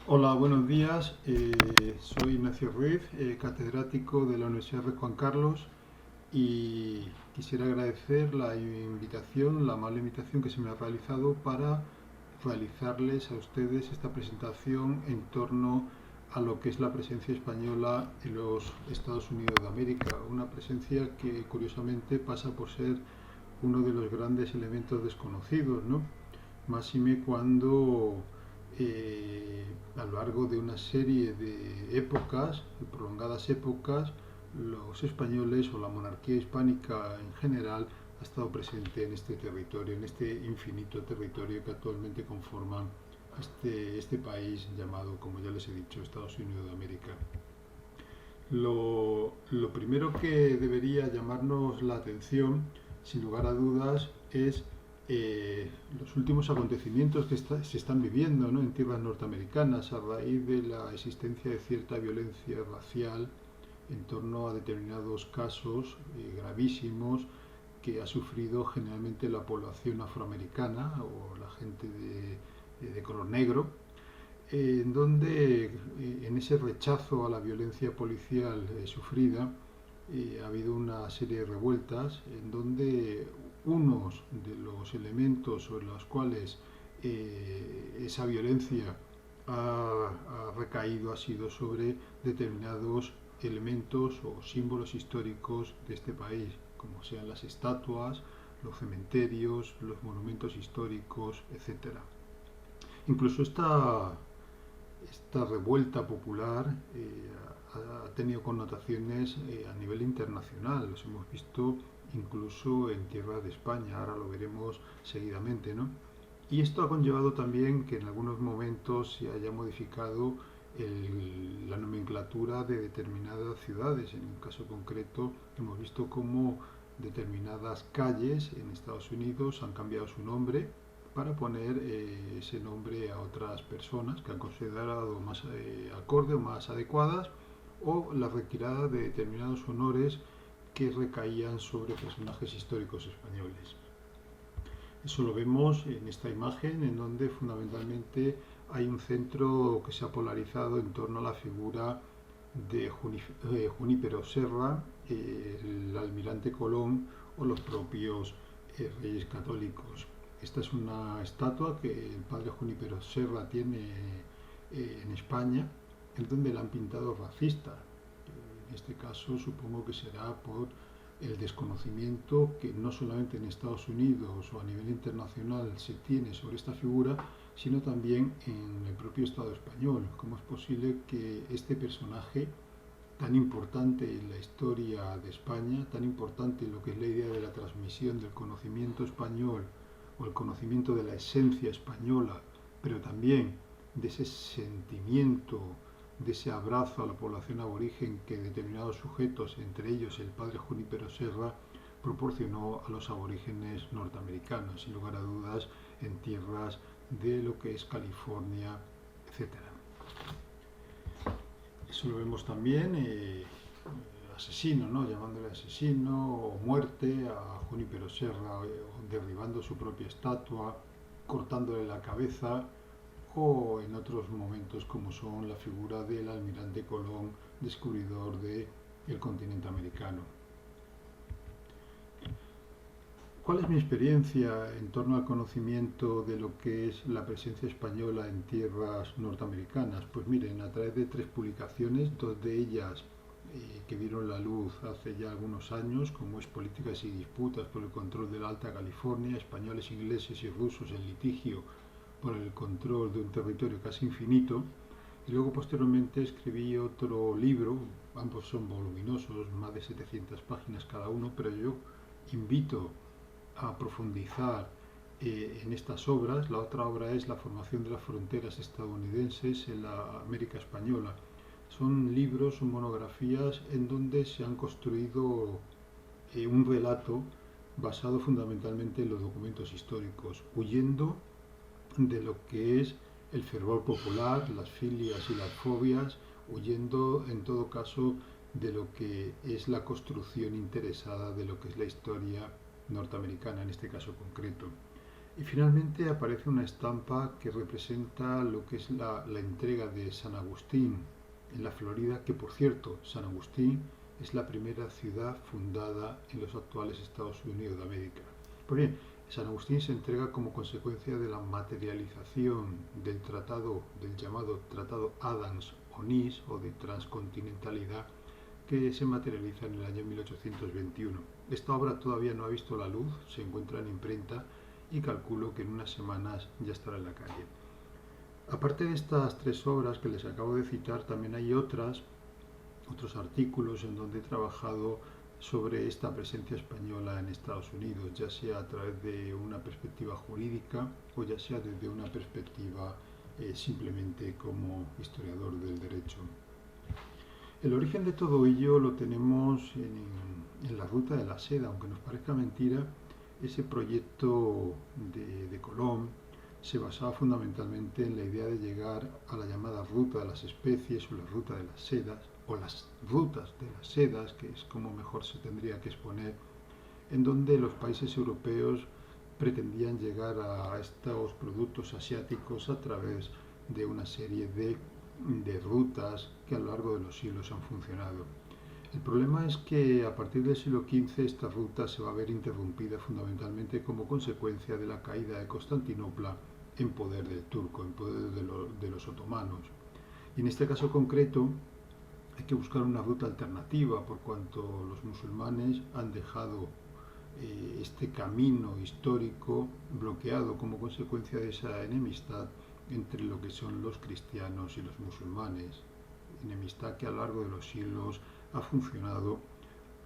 Hola, buenos días. Soy Ignacio Ruiz, catedrático de la Universidad de Juan Carlos, y quisiera agradecer la invitación, la amable invitación que se me ha realizado para realizarles a ustedes esta presentación en torno a lo que es la presencia española en los Estados Unidos de América, una presencia que curiosamente pasa por ser uno de los grandes elementos desconocidos, ¿no? Máxime cuando a lo largo de una serie de épocas, de prolongadas épocas, los españoles o la monarquía hispánica en general ha estado presente en este territorio, en este infinito territorio que actualmente conforman este país llamado, como ya les he dicho, Estados Unidos de América. Lo primero que debería llamarnos la atención, sin lugar a dudas, es los últimos acontecimientos que se están viviendo, ¿no?, en tierras norteamericanas a raíz de la existencia de cierta violencia racial en torno a determinados casos gravísimos que ha sufrido generalmente la población afroamericana o la gente de color negro, en donde en ese rechazo a la violencia policial sufrida ha habido una serie de revueltas en donde unos de los elementos sobre los cuales esa violencia ha recaído ha sido sobre determinados elementos o símbolos históricos de este país, como sean las estatuas, los cementerios, los monumentos históricos, etcétera. Incluso esta revuelta popular ha tenido connotaciones a nivel internacional. Los hemos visto incluso en tierra de España, ahora lo veremos seguidamente, ¿no? Y esto ha conllevado también que en algunos momentos se haya modificado la nomenclatura de determinadas ciudades. En un caso concreto hemos visto cómo determinadas calles en Estados Unidos han cambiado su nombre para poner ese nombre a otras personas que han considerado más acorde o más adecuadas, o la retirada de determinados honores que recaían sobre personajes históricos españoles. Eso lo vemos en esta imagen, en donde fundamentalmente hay un centro que se ha polarizado en torno a la figura de Junípero Serra, el almirante Colón o los propios reyes católicos. Esta es una estatua que el padre Junípero Serra tiene en España, en donde la han pintado racista. En este caso supongo que será por el desconocimiento que no solamente en Estados Unidos o a nivel internacional se tiene sobre esta figura, sino también en el propio Estado español. ¿Cómo es posible que este personaje tan importante en la historia de España, tan importante en lo que es la idea de la transmisión del conocimiento español o el conocimiento de la esencia española, pero también de ese sentimiento, de ese abrazo a la población aborigen que determinados sujetos, entre ellos el padre Junípero Serra, proporcionó a los aborígenes norteamericanos, sin lugar a dudas, en tierras de lo que es California, etcétera? Eso lo vemos también, asesino, ¿no?, llamándole asesino o muerte a Junípero Serra, derribando su propia estatua, cortándole la cabeza, o en otros momentos como son la figura del almirante Colón, descubridor del continente americano. ¿Cuál es mi experiencia en torno al conocimiento de lo que es la presencia española en tierras norteamericanas? Pues miren, a través de 3 publicaciones, 2 de ellas que vieron la luz hace ya algunos años, como es Políticas y disputas por el control de la Alta California, españoles, ingleses y rusos en litigio por el control de un territorio casi infinito. Y luego posteriormente escribí otro libro, ambos son voluminosos, más de 700 páginas cada uno, pero yo invito a profundizar en estas obras. La otra obra es La formación de las fronteras estadounidenses en la América española. Son libros, son monografías en donde se han construido un relato basado fundamentalmente en los documentos históricos, huyendo de lo que es el fervor popular, las filias y las fobias, huyendo en todo caso de lo que es la construcción interesada de lo que es la historia norteamericana en este caso concreto. Y finalmente aparece una estampa que representa lo que es la entrega de San Agustín en la Florida, que por cierto, San Agustín es la primera ciudad fundada en los actuales Estados Unidos de América. Pues bien, San Agustín se entrega como consecuencia de la materialización del tratado, del llamado Tratado Adams-Onís o de transcontinentalidad, que se materializa en el año 1821. Esta obra todavía no ha visto la luz, se encuentra en imprenta y calculo que en unas semanas ya estará en la calle. Aparte de estas tres obras que les acabo de citar, también hay otros artículos en donde he trabajado sobre esta presencia española en Estados Unidos, ya sea a través de una perspectiva jurídica o ya sea desde una perspectiva simplemente como historiador del derecho. El origen de todo ello lo tenemos en la ruta de la seda, aunque nos parezca mentira. Ese proyecto de Colón se basaba fundamentalmente en la idea de llegar a la llamada ruta de las especies o la ruta de las sedas o las rutas de las sedas, que es como mejor se tendría que exponer, en donde los países europeos pretendían llegar a estos productos asiáticos a través de una serie de rutas que a lo largo de los siglos han funcionado. El problema es que a partir del siglo XV esta ruta se va a ver interrumpida fundamentalmente como consecuencia de la caída de Constantinopla en poder del turco, en poder de los otomanos. Y en este caso concreto hay que buscar una ruta alternativa por cuanto los musulmanes han dejado este camino histórico bloqueado como consecuencia de esa enemistad entre lo que son los cristianos y los musulmanes, enemistad que a lo largo de los siglos ha funcionado,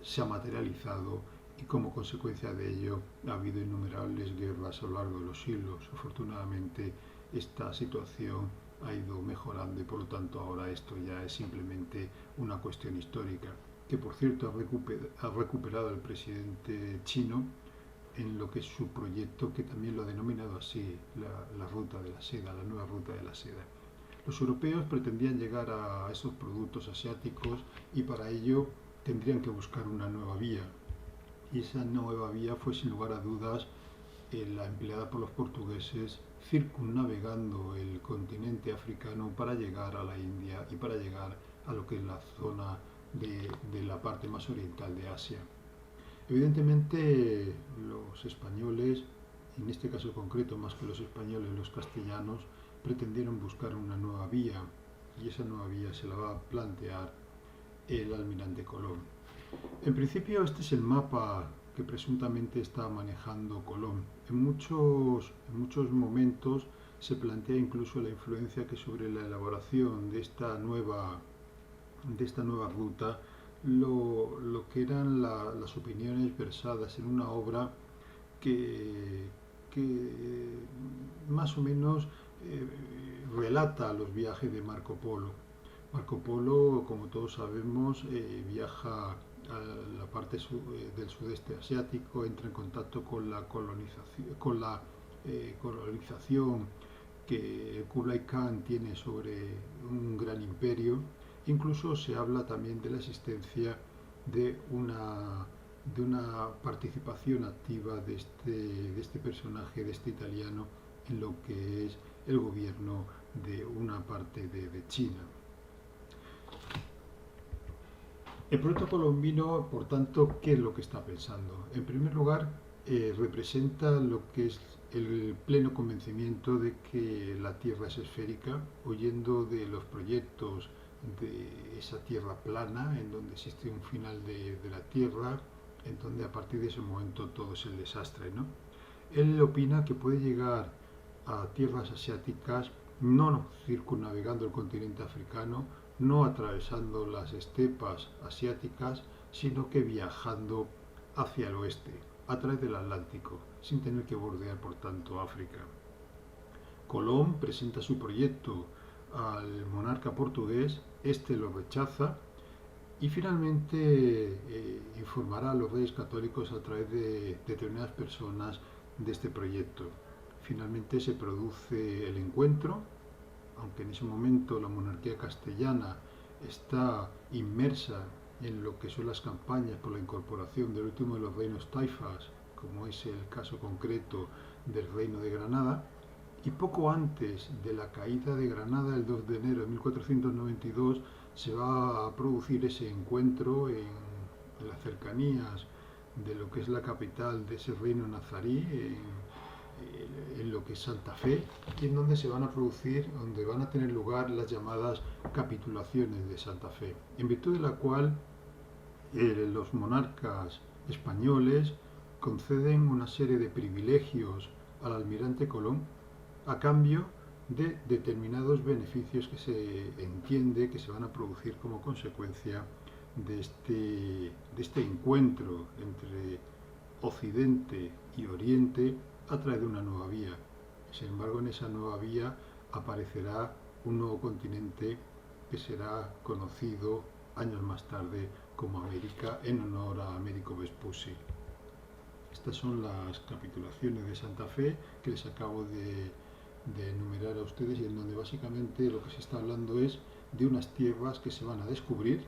se ha materializado y como consecuencia de ello ha habido innumerables guerras a lo largo de los siglos. Afortunadamente esta situación ha ido mejorando y por lo tanto ahora esto ya es simplemente una cuestión histórica, que por cierto ha recuperado el presidente chino en lo que es su proyecto, que también lo ha denominado así, la ruta de la seda, la nueva ruta de la seda. Los europeos pretendían llegar a esos productos asiáticos y para ello tendrían que buscar una nueva vía. Y esa nueva vía fue sin lugar a dudas la empleada por los portugueses circunnavegando el continente africano para llegar a la India y para llegar a lo que es la zona de la parte más oriental de Asia. Evidentemente los españoles, en este caso concreto más que los españoles, los castellanos, pretendieron buscar una nueva vía y esa nueva vía se la va a plantear el almirante Colón. En principio este es el mapa que presuntamente está manejando Colón. En muchos momentos se plantea incluso la influencia que sobre la elaboración de esta nueva ruta lo que eran las opiniones versadas en una obra que más o menos relata los viajes de Marco Polo. Marco Polo, como todos sabemos, viaja a la parte del sudeste asiático, entra en contacto con la colonización que Kublai Khan tiene sobre un gran imperio. Incluso se habla también de la existencia de una participación activa de este personaje, de este italiano, en lo que es el gobierno de una parte de China. El proyecto colombino, por tanto, ¿qué es lo que está pensando? En primer lugar, representa lo que es el pleno convencimiento de que la Tierra es esférica, huyendo de los proyectos de esa Tierra plana, en donde existe un final de la Tierra, en donde a partir de ese momento todo es el desastre, ¿no? Él opina que puede llegar a tierras asiáticas no circunnavegando el continente africano, no atravesando las estepas asiáticas, sino que viajando hacia el oeste, a través del Atlántico, sin tener que bordear por tanto África. Colón presenta su proyecto al monarca portugués, este lo rechaza y finalmente informará a los reyes católicos a través de determinadas personas de este proyecto. Finalmente se produce el encuentro, aunque en ese momento la monarquía castellana está inmersa en lo que son las campañas por la incorporación del último de los reinos taifas, como es el caso concreto del Reino de Granada, y poco antes de la caída de Granada, el 2 de enero de 1492, se va a producir ese encuentro en las cercanías de lo que es la capital de ese reino nazarí, en lo que es Santa Fe, y en donde se van a producir, donde van a tener lugar las llamadas capitulaciones de Santa Fe, en virtud de la cual los monarcas españoles conceden una serie de privilegios al almirante Colón a cambio de determinados beneficios que se entiende que se van a producir como consecuencia de este encuentro entre Occidente y Oriente a través de una nueva vía. Sin embargo, en esa nueva vía aparecerá un nuevo continente que será conocido años más tarde como América, en honor a Américo Vespucci. Estas son las capitulaciones de Santa Fe que les acabo de enumerar a ustedes, y en donde básicamente lo que se está hablando es de unas tierras que se van a descubrir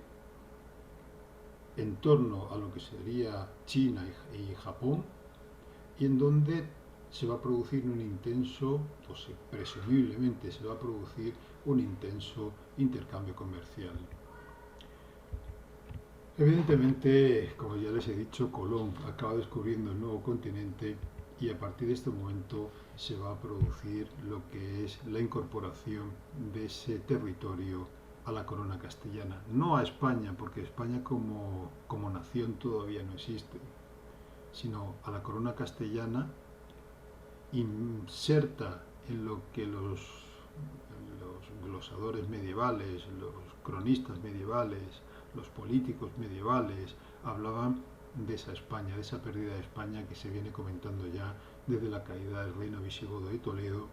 en torno a lo que sería China y Japón, y en donde se va a producir un intenso, o presumiblemente se va a producir un intenso intercambio comercial. Evidentemente, como ya les he dicho, Colón acaba descubriendo el nuevo continente, y a partir de este momento se va a producir lo que es la incorporación de ese territorio a la corona castellana. No a España, porque España como nación todavía no existe, sino a la corona castellana, inserta en lo que los glosadores medievales, los cronistas medievales, los políticos medievales hablaban de esa España, de esa pérdida de España que se viene comentando ya desde la caída del reino visigodo de Toledo,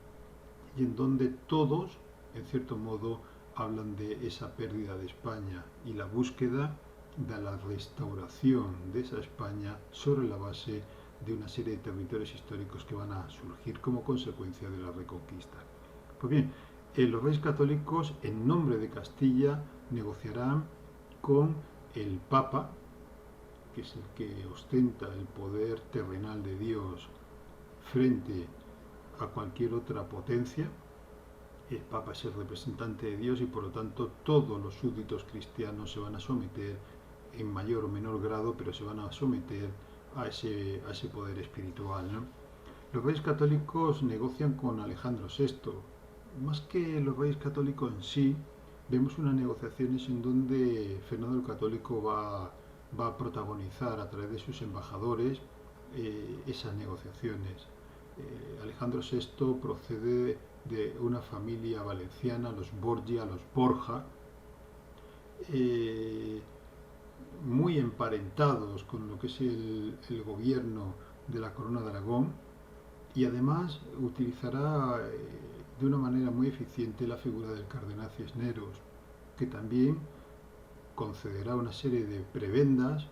y en donde todos, en cierto modo, hablan de esa pérdida de España y la búsqueda de la restauración de esa España sobre la base de una serie de territorios históricos que van a surgir como consecuencia de la Reconquista. Pues bien, los reyes católicos, en nombre de Castilla, negociarán con el Papa, que es el que ostenta el poder terrenal de Dios frente a cualquier otra potencia. El Papa es el representante de Dios, y por lo tanto todos los súbditos cristianos se van a someter en mayor o menor grado, pero se van a someter a ese poder espiritual, ¿no? Los reyes católicos negocian con Alejandro VI. Más que los reyes católicos en sí, vemos unas negociaciones en donde Fernando el Católico va a protagonizar a través de sus embajadores esas negociaciones. Alejandro VI procede de una familia valenciana, los Borgia, los Borja, muy emparentados con lo que es el gobierno de la Corona de Aragón, y además utilizará de una manera muy eficiente la figura del cardenal Cisneros, que también concederá una serie de prebendas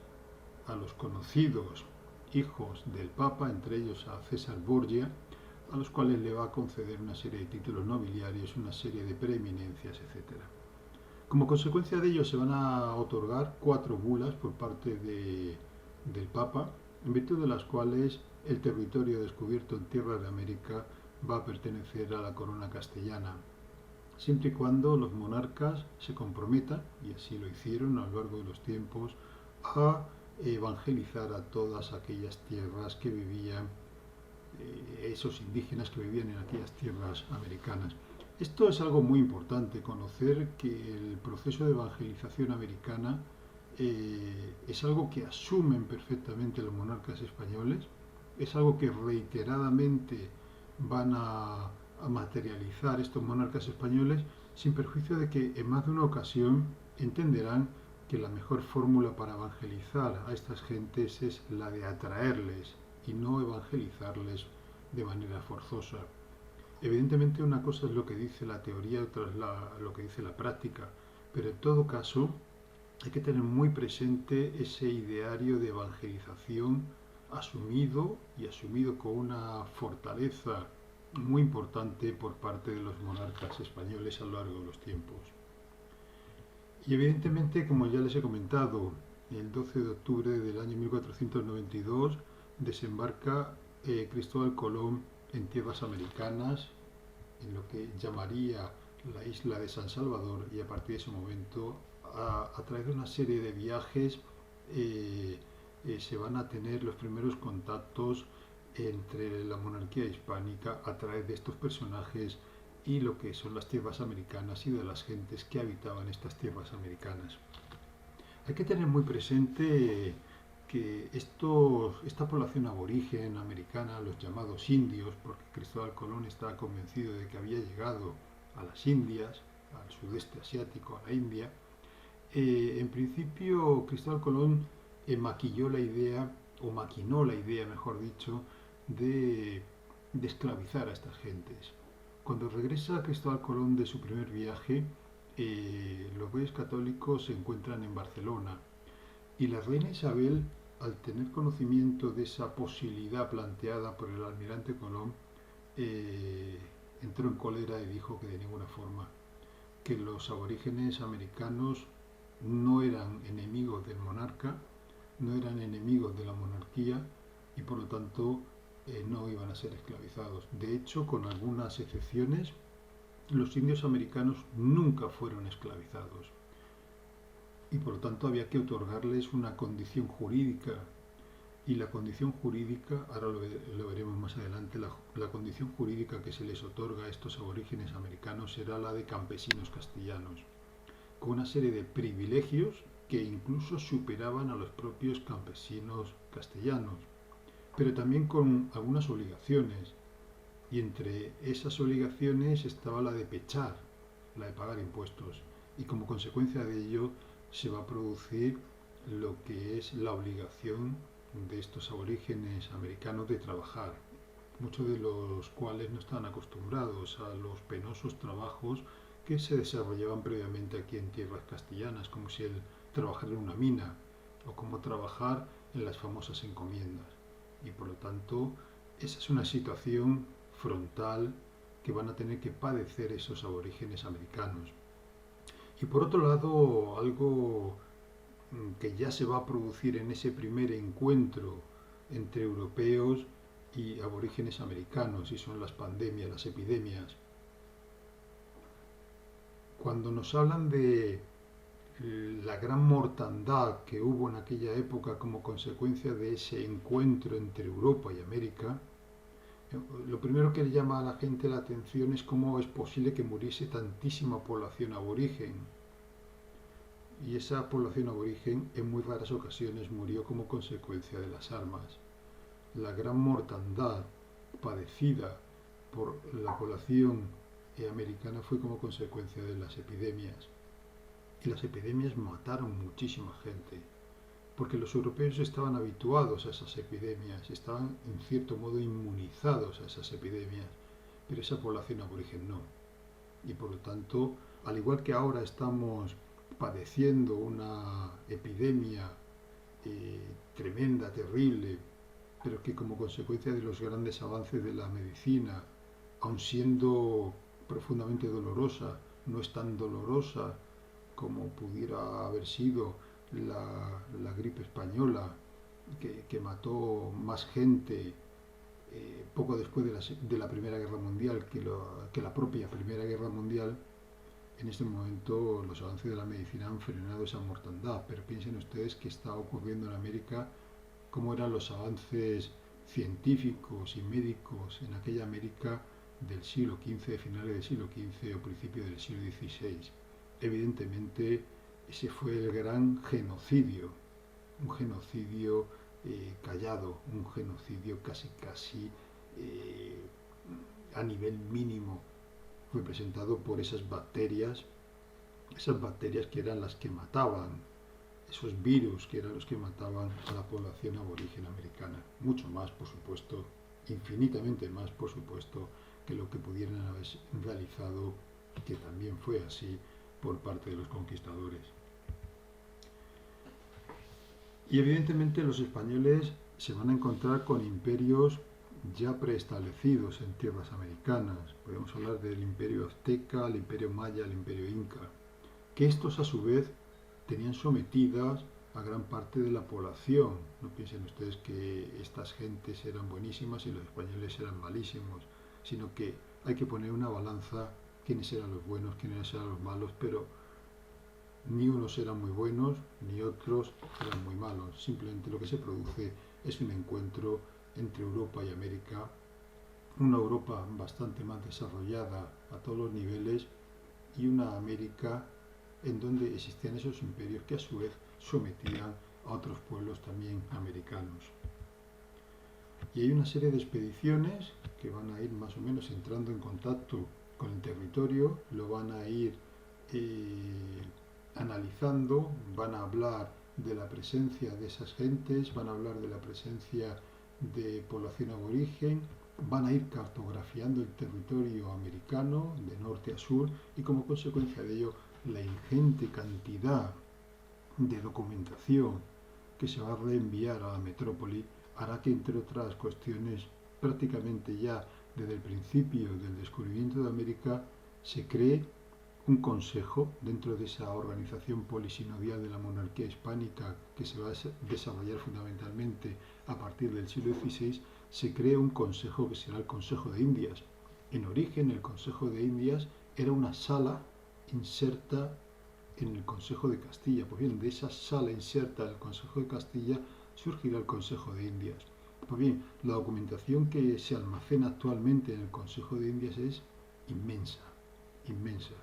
a los conocidos hijos del Papa, entre ellos a César Borgia, a los cuales le va a conceder una serie de títulos nobiliarios, una serie de preeminencias, etc. Como consecuencia de ello se van a otorgar 4 bulas por parte del Papa, en virtud de las cuales el territorio descubierto en tierra de América va a pertenecer a la corona castellana, siempre y cuando los monarcas se comprometan, y así lo hicieron a lo largo de los tiempos, a evangelizar a todas aquellas tierras que vivían, esos indígenas que vivían en aquellas tierras americanas. Esto es algo muy importante, conocer que el proceso de evangelización americana es algo que asumen perfectamente los monarcas españoles, es algo que reiteradamente van a materializar estos monarcas españoles, sin perjuicio de que en más de una ocasión entenderán que la mejor fórmula para evangelizar a estas gentes es la de atraerles y no evangelizarles de manera forzosa. Evidentemente una cosa es lo que dice la teoría, otra es lo que dice la práctica, pero en todo caso hay que tener muy presente ese ideario de evangelización asumido con una fortaleza muy importante por parte de los monarcas españoles a lo largo de los tiempos. Y evidentemente, como ya les he comentado, el 12 de octubre del año 1492 desembarca Cristóbal Colón en tierras americanas, en lo que llamaría la isla de San Salvador, y a partir de ese momento, a través de una serie de viajes, eh, se van a tener los primeros contactos entre la monarquía hispánica a través de estos personajes y lo que son las tierras americanas y de las gentes que habitaban estas tierras americanas. Hay que tener muy presente que esta población aborigen americana, los llamados indios, porque Cristóbal Colón estaba convencido de que había llegado a las Indias, al sudeste asiático, a la India, en principio Cristóbal Colón maquilló la idea, o maquinó la idea, mejor dicho, de esclavizar a estas gentes. Cuando regresa Cristóbal Colón de su primer viaje, los reyes católicos se encuentran en Barcelona y la reina Isabel, al tener conocimiento de esa posibilidad planteada por el almirante Colón, entró en cólera y dijo que de ninguna forma, que los aborígenes americanos no eran enemigos del monarca, no eran enemigos de la monarquía y por lo tanto no iban a ser esclavizados. De hecho, con algunas excepciones, los indios americanos nunca fueron esclavizados y por lo tanto había que otorgarles una condición jurídica, y la condición jurídica, ahora lo veremos más adelante, la condición jurídica que se les otorga a estos aborígenes americanos era la de campesinos castellanos, con una serie de privilegios que incluso superaban a los propios campesinos castellanos, pero también con algunas obligaciones, y entre esas obligaciones estaba la de pechar, la de pagar impuestos, y como consecuencia de ello se va a producir lo que es la obligación de estos aborígenes americanos de trabajar, muchos de los cuales no estaban acostumbrados a los penosos trabajos que se desarrollaban previamente aquí en tierras castellanas, como si el trabajar en una mina o como trabajar en las famosas encomiendas. Y por lo tanto, esa es una situación frontal que van a tener que padecer esos aborígenes americanos. Y por otro lado, algo que ya se va a producir en ese primer encuentro entre europeos y aborígenes americanos, y son las pandemias, las epidemias. Cuando nos hablan de la gran mortandad que hubo en aquella época como consecuencia de ese encuentro entre Europa y América, lo primero que le llama a la gente la atención es cómo es posible que muriese tantísima población aborigen. Y esa población aborigen en muy raras ocasiones murió como consecuencia de las armas. La gran mortandad padecida por la población americana fue como consecuencia de las epidemias. Y las epidemias mataron muchísima gente, porque los europeos estaban habituados a esas epidemias, estaban en cierto modo inmunizados a esas epidemias, pero esa población aborigen no. Y por lo tanto, al igual que ahora estamos padeciendo una epidemia tremenda, terrible, pero que como consecuencia de los grandes avances de la medicina, aun siendo profundamente dolorosa, no es tan dolorosa como pudiera haber sido la gripe española, que mató más gente poco después de la Primera Guerra Mundial que la propia Primera Guerra Mundial. En este momento los avances de la medicina han frenado esa mortandad, pero piensen ustedes que está ocurriendo en América, cómo eran los avances científicos y médicos en aquella América del siglo XV, finales del siglo XV o principios del siglo XVI. Evidentemente ese fue el gran genocidio, un genocidio callado, un genocidio casi a nivel mínimo, representado por esas bacterias que eran las que mataban, esos virus que eran los que mataban a la población aborigen americana, mucho más, por supuesto, infinitamente más, por supuesto, que lo que pudieran haber realizado, que también fue así, por parte de los conquistadores. Y evidentemente los españoles se van a encontrar con imperios ya preestablecidos en tierras americanas. Podemos hablar del imperio azteca, el imperio maya, el imperio inca, que estos a su vez tenían sometidas a gran parte de la población. No piensen ustedes que estas gentes eran buenísimas y los españoles eran malísimos, sino que hay que poner una balanza quiénes eran los buenos, quiénes eran los malos, pero ni unos eran muy buenos ni otros eran muy malos. Simplemente lo que se produce es un encuentro entre Europa y América, una Europa bastante más desarrollada a todos los niveles y una América en donde existían esos imperios que a su vez sometían a otros pueblos también americanos. Y hay una serie de expediciones que van a ir más o menos entrando en contacto con el territorio, lo van a ir analizando, van a hablar de la presencia de esas gentes, van a hablar de la presencia de población aborigen, van a ir cartografiando el territorio americano de norte a sur y como consecuencia de ello la ingente cantidad de documentación que se va a reenviar a la metrópoli hará que, entre otras cuestiones, prácticamente ya desde el principio del descubrimiento de América se cree un consejo dentro de esa organización polisinodial de la monarquía hispánica que se va a desarrollar fundamentalmente a partir del siglo XVI, se cree un consejo que será el Consejo de Indias. En origen, el Consejo de Indias era una sala inserta en el Consejo de Castilla. Pues bien, de esa sala inserta en el Consejo de Castilla surgirá el Consejo de Indias. Pues bien, la documentación que se almacena actualmente en el Consejo de Indias es inmensa, inmensa.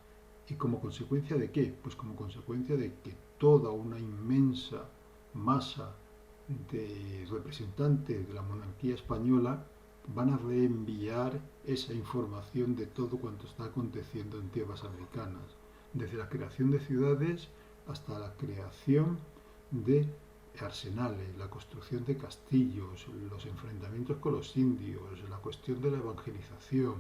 ¿Y como consecuencia de qué? Pues como consecuencia de que toda una inmensa masa de representantes de la monarquía española van a reenviar esa información de todo cuanto está aconteciendo en tierras americanas, desde la creación de ciudades hasta la creación de arsenales, la construcción de castillos, los enfrentamientos con los indios, la cuestión de la evangelización,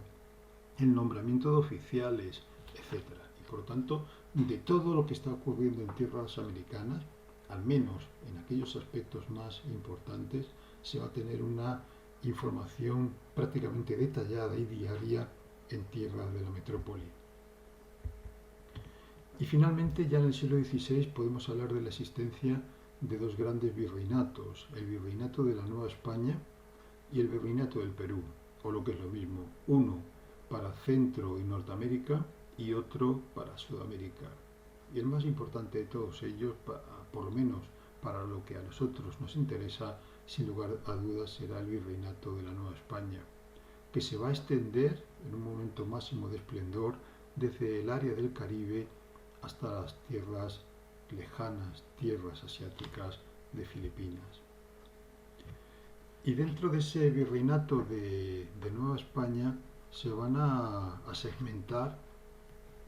el nombramiento de oficiales, etcétera. Y por lo tanto, de todo lo que está ocurriendo en tierras americanas, al menos en aquellos aspectos más importantes, se va a tener una información prácticamente detallada y diaria en tierras de la metrópoli. Y finalmente, ya en el siglo XVI podemos hablar de la existencia de dos grandes virreinatos, el virreinato de la Nueva España y el virreinato del Perú, o lo que es lo mismo, uno para Centro y Norteamérica y otro para Sudamérica. Y el más importante de todos ellos, por lo menos para lo que a nosotros nos interesa, sin lugar a dudas será el virreinato de la Nueva España, que se va a extender en un momento máximo de esplendor desde el área del Caribe hasta las tierras lejanas, tierras asiáticas de Filipinas. Y dentro de ese virreinato de Nueva España se van a segmentar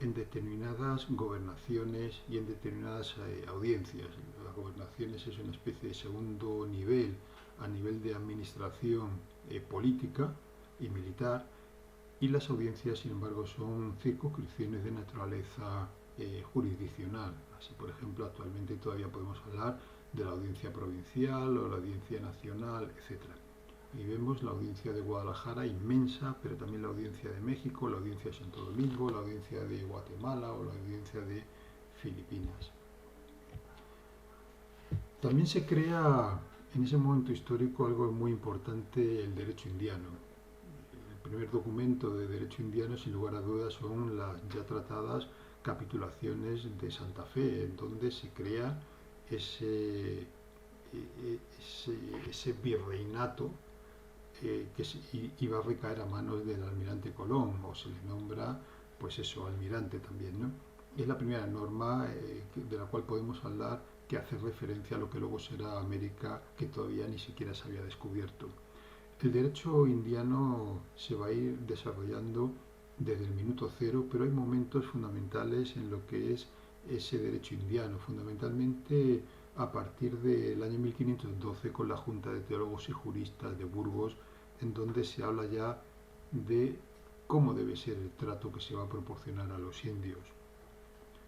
en determinadas gobernaciones y en determinadas audiencias. Las gobernaciones es una especie de segundo nivel a nivel de administración política y militar, y las audiencias, sin embargo, son circunscripciones de naturaleza jurisdiccional. Así, por ejemplo, actualmente todavía podemos hablar de la audiencia provincial o la audiencia nacional, etcétera. Y vemos la audiencia de Guadalajara inmensa, pero también la audiencia de México, la audiencia de Santo Domingo, la audiencia de Guatemala o la audiencia de Filipinas. También se crea en ese momento histórico algo muy importante, el derecho indiano. El primer documento de derecho indiano, sin lugar a dudas, son las ya tratadas capitulaciones de Santa Fe, en donde se crea ese virreinato que iba a recaer a manos del almirante Colón, o se le nombra, pues eso, almirante también, ¿no? Es la primera norma de la cual podemos hablar que hace referencia a lo que luego será América, que todavía ni siquiera se había descubierto. El derecho indiano se va a ir desarrollando desde el minuto cero, pero hay momentos fundamentales en lo que es ese derecho indiano, fundamentalmente a partir del año 1512 con la Junta de Teólogos y Juristas de Burgos, en donde se habla ya de cómo debe ser el trato que se va a proporcionar a los indios.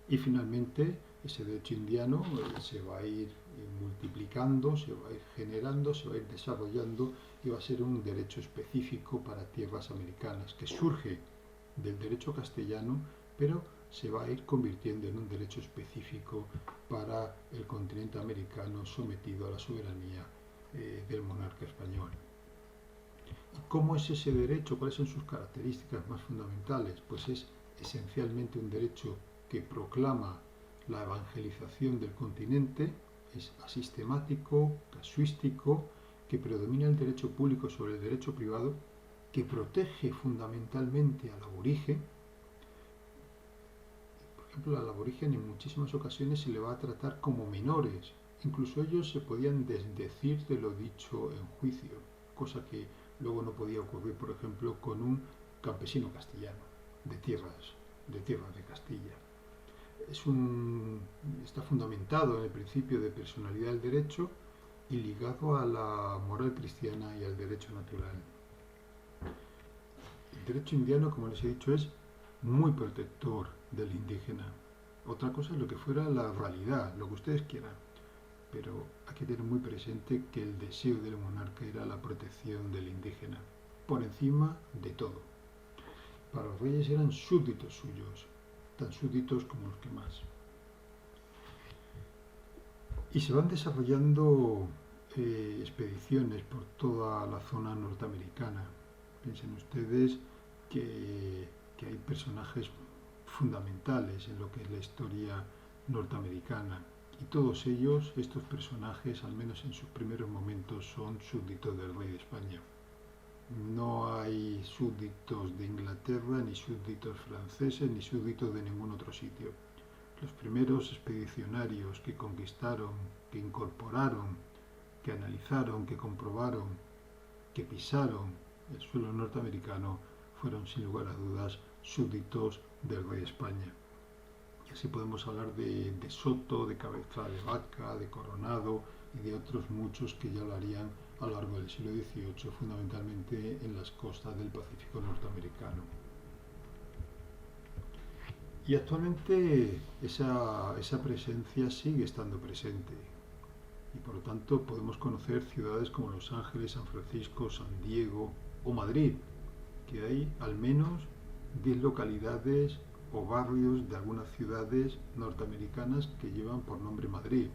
Y finalmente ese derecho indiano se va a ir multiplicando, se va a ir generando, se va a ir desarrollando y va a ser un derecho específico para tierras americanas que surge del derecho castellano, pero se va a ir convirtiendo en un derecho específico para el continente americano sometido a la soberanía del monarca español. ¿Y cómo es ese derecho? ¿Cuáles son sus características más fundamentales? Pues es esencialmente un derecho que proclama la evangelización del continente, es asistemático, casuístico, que predomina el derecho público sobre el derecho privado, que protege fundamentalmente al aborigen. Por ejemplo, al aborigen en muchísimas ocasiones se le va a tratar como menores. Incluso ellos se podían desdecir de lo dicho en juicio, cosa que luego no podía ocurrir, por ejemplo, con un campesino castellano de tierras de Castilla. Está fundamentado en el principio de personalidad del derecho y ligado a la moral cristiana y al derecho natural. El derecho indiano, como les he dicho, es muy protector del indígena. Otra cosa es lo que fuera la realidad, lo que ustedes quieran, pero hay que tener muy presente que el deseo del monarca era la protección del indígena, por encima de todo. Para los reyes eran súbditos suyos, tan súbditos como los que más. Y se van desarrollando expediciones por toda la zona norteamericana. Piensen ustedes que hay personajes fundamentales en lo que es la historia norteamericana. Y todos ellos, estos personajes, al menos en sus primeros momentos, son súbditos del rey de España. No hay súbditos de Inglaterra, ni súbditos franceses, ni súbditos de ningún otro sitio. Los primeros expedicionarios que conquistaron, que incorporaron, que analizaron, que comprobaron, que pisaron el suelo norteamericano fueron sin lugar a dudas súbditos del rey de España. Y así podemos hablar de Soto, de Cabeza de Vaca, de Coronado y de otros muchos que ya lo harían a lo largo del siglo XVIII, fundamentalmente en las costas del Pacífico norteamericano. Y actualmente esa presencia sigue estando presente. Y por lo tanto podemos conocer ciudades como Los Ángeles, San Francisco, San Diego o Madrid, que hay al menos 10 localidades o barrios de algunas ciudades norteamericanas que llevan por nombre Madrid.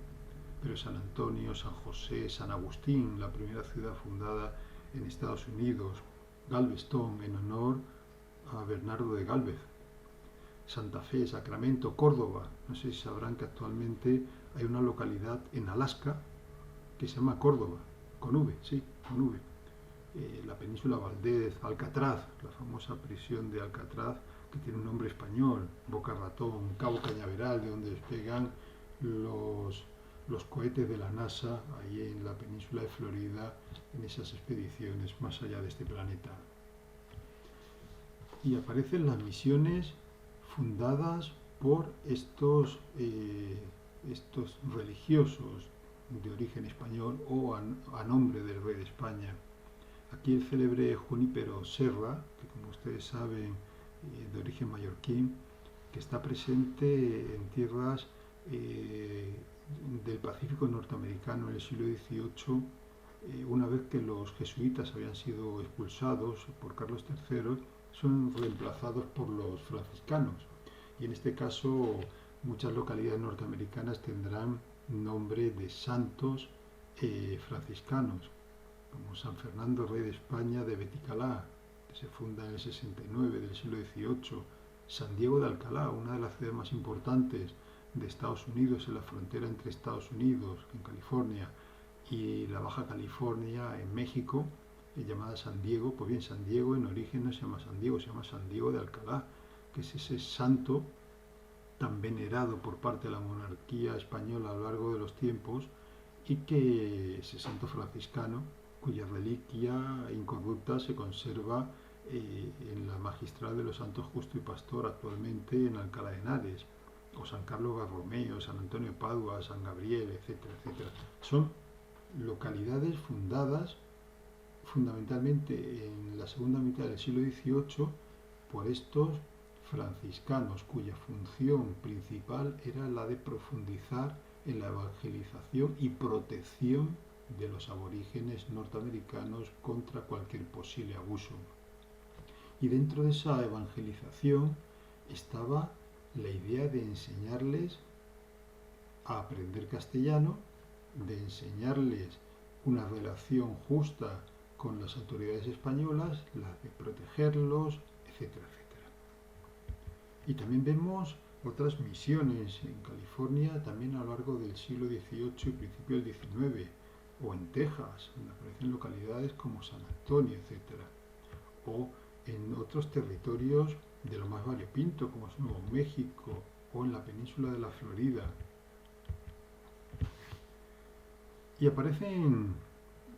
Pero San Antonio, San José, San Agustín, la primera ciudad fundada en Estados Unidos, Galveston, en honor a Bernardo de Gálvez, Santa Fe, Sacramento, Córdoba. No sé si sabrán que actualmente hay una localidad en Alaska que se llama Córdoba, con V, sí, con V. La península Valdez, Alcatraz, la famosa prisión de Alcatraz, que tiene un nombre español, Boca Ratón, Cabo Cañaveral, de donde despegan los cohetes de la NASA, ahí en la península de Florida, en esas expediciones más allá de este planeta. Y aparecen las misiones fundadas por estos religiosos de origen español o a nombre del rey de España. Aquí el célebre Junípero Serra, que como ustedes saben, de origen mallorquín, que está presente en tierras del Pacífico norteamericano en el siglo XVIII, una vez que los jesuitas habían sido expulsados por Carlos III, son reemplazados por los franciscanos. Y en este caso, muchas localidades norteamericanas tendrán nombre de santos franciscanos, como San Fernando, rey de España de Beticalá, que se funda en el 69 del siglo XVIII, San Diego de Alcalá, una de las ciudades más importantes de Estados Unidos, en la frontera entre Estados Unidos, en California, y la Baja California, en México, llamada San Diego. Pues bien, San Diego en origen no se llama San Diego, se llama San Diego de Alcalá, que es ese santo tan venerado por parte de la monarquía española a lo largo de los tiempos, y que ese santo franciscano, cuya reliquia incorrupta se conserva en la Magistral de los Santos Justo y Pastor, actualmente en Alcalá de Henares, o San Carlos Borromeo, San Antonio Padua, San Gabriel, etcétera, etcétera. Son localidades fundadas fundamentalmente en la segunda mitad del siglo XVIII por estos franciscanos, cuya función principal era la de profundizar en la evangelización y protección de los aborígenes norteamericanos contra cualquier posible abuso. Y dentro de esa evangelización estaba la idea de enseñarles a aprender castellano, de enseñarles una relación justa con las autoridades españolas, la de protegerlos, etcétera, etcétera. Y también vemos otras misiones en California, también a lo largo del siglo XVIII y principio del XIX, o en Texas, donde aparecen localidades como San Antonio, etcétera, o en otros territorios de lo más variopinto, como es Nuevo México, o en la península de la Florida. Y aparecen,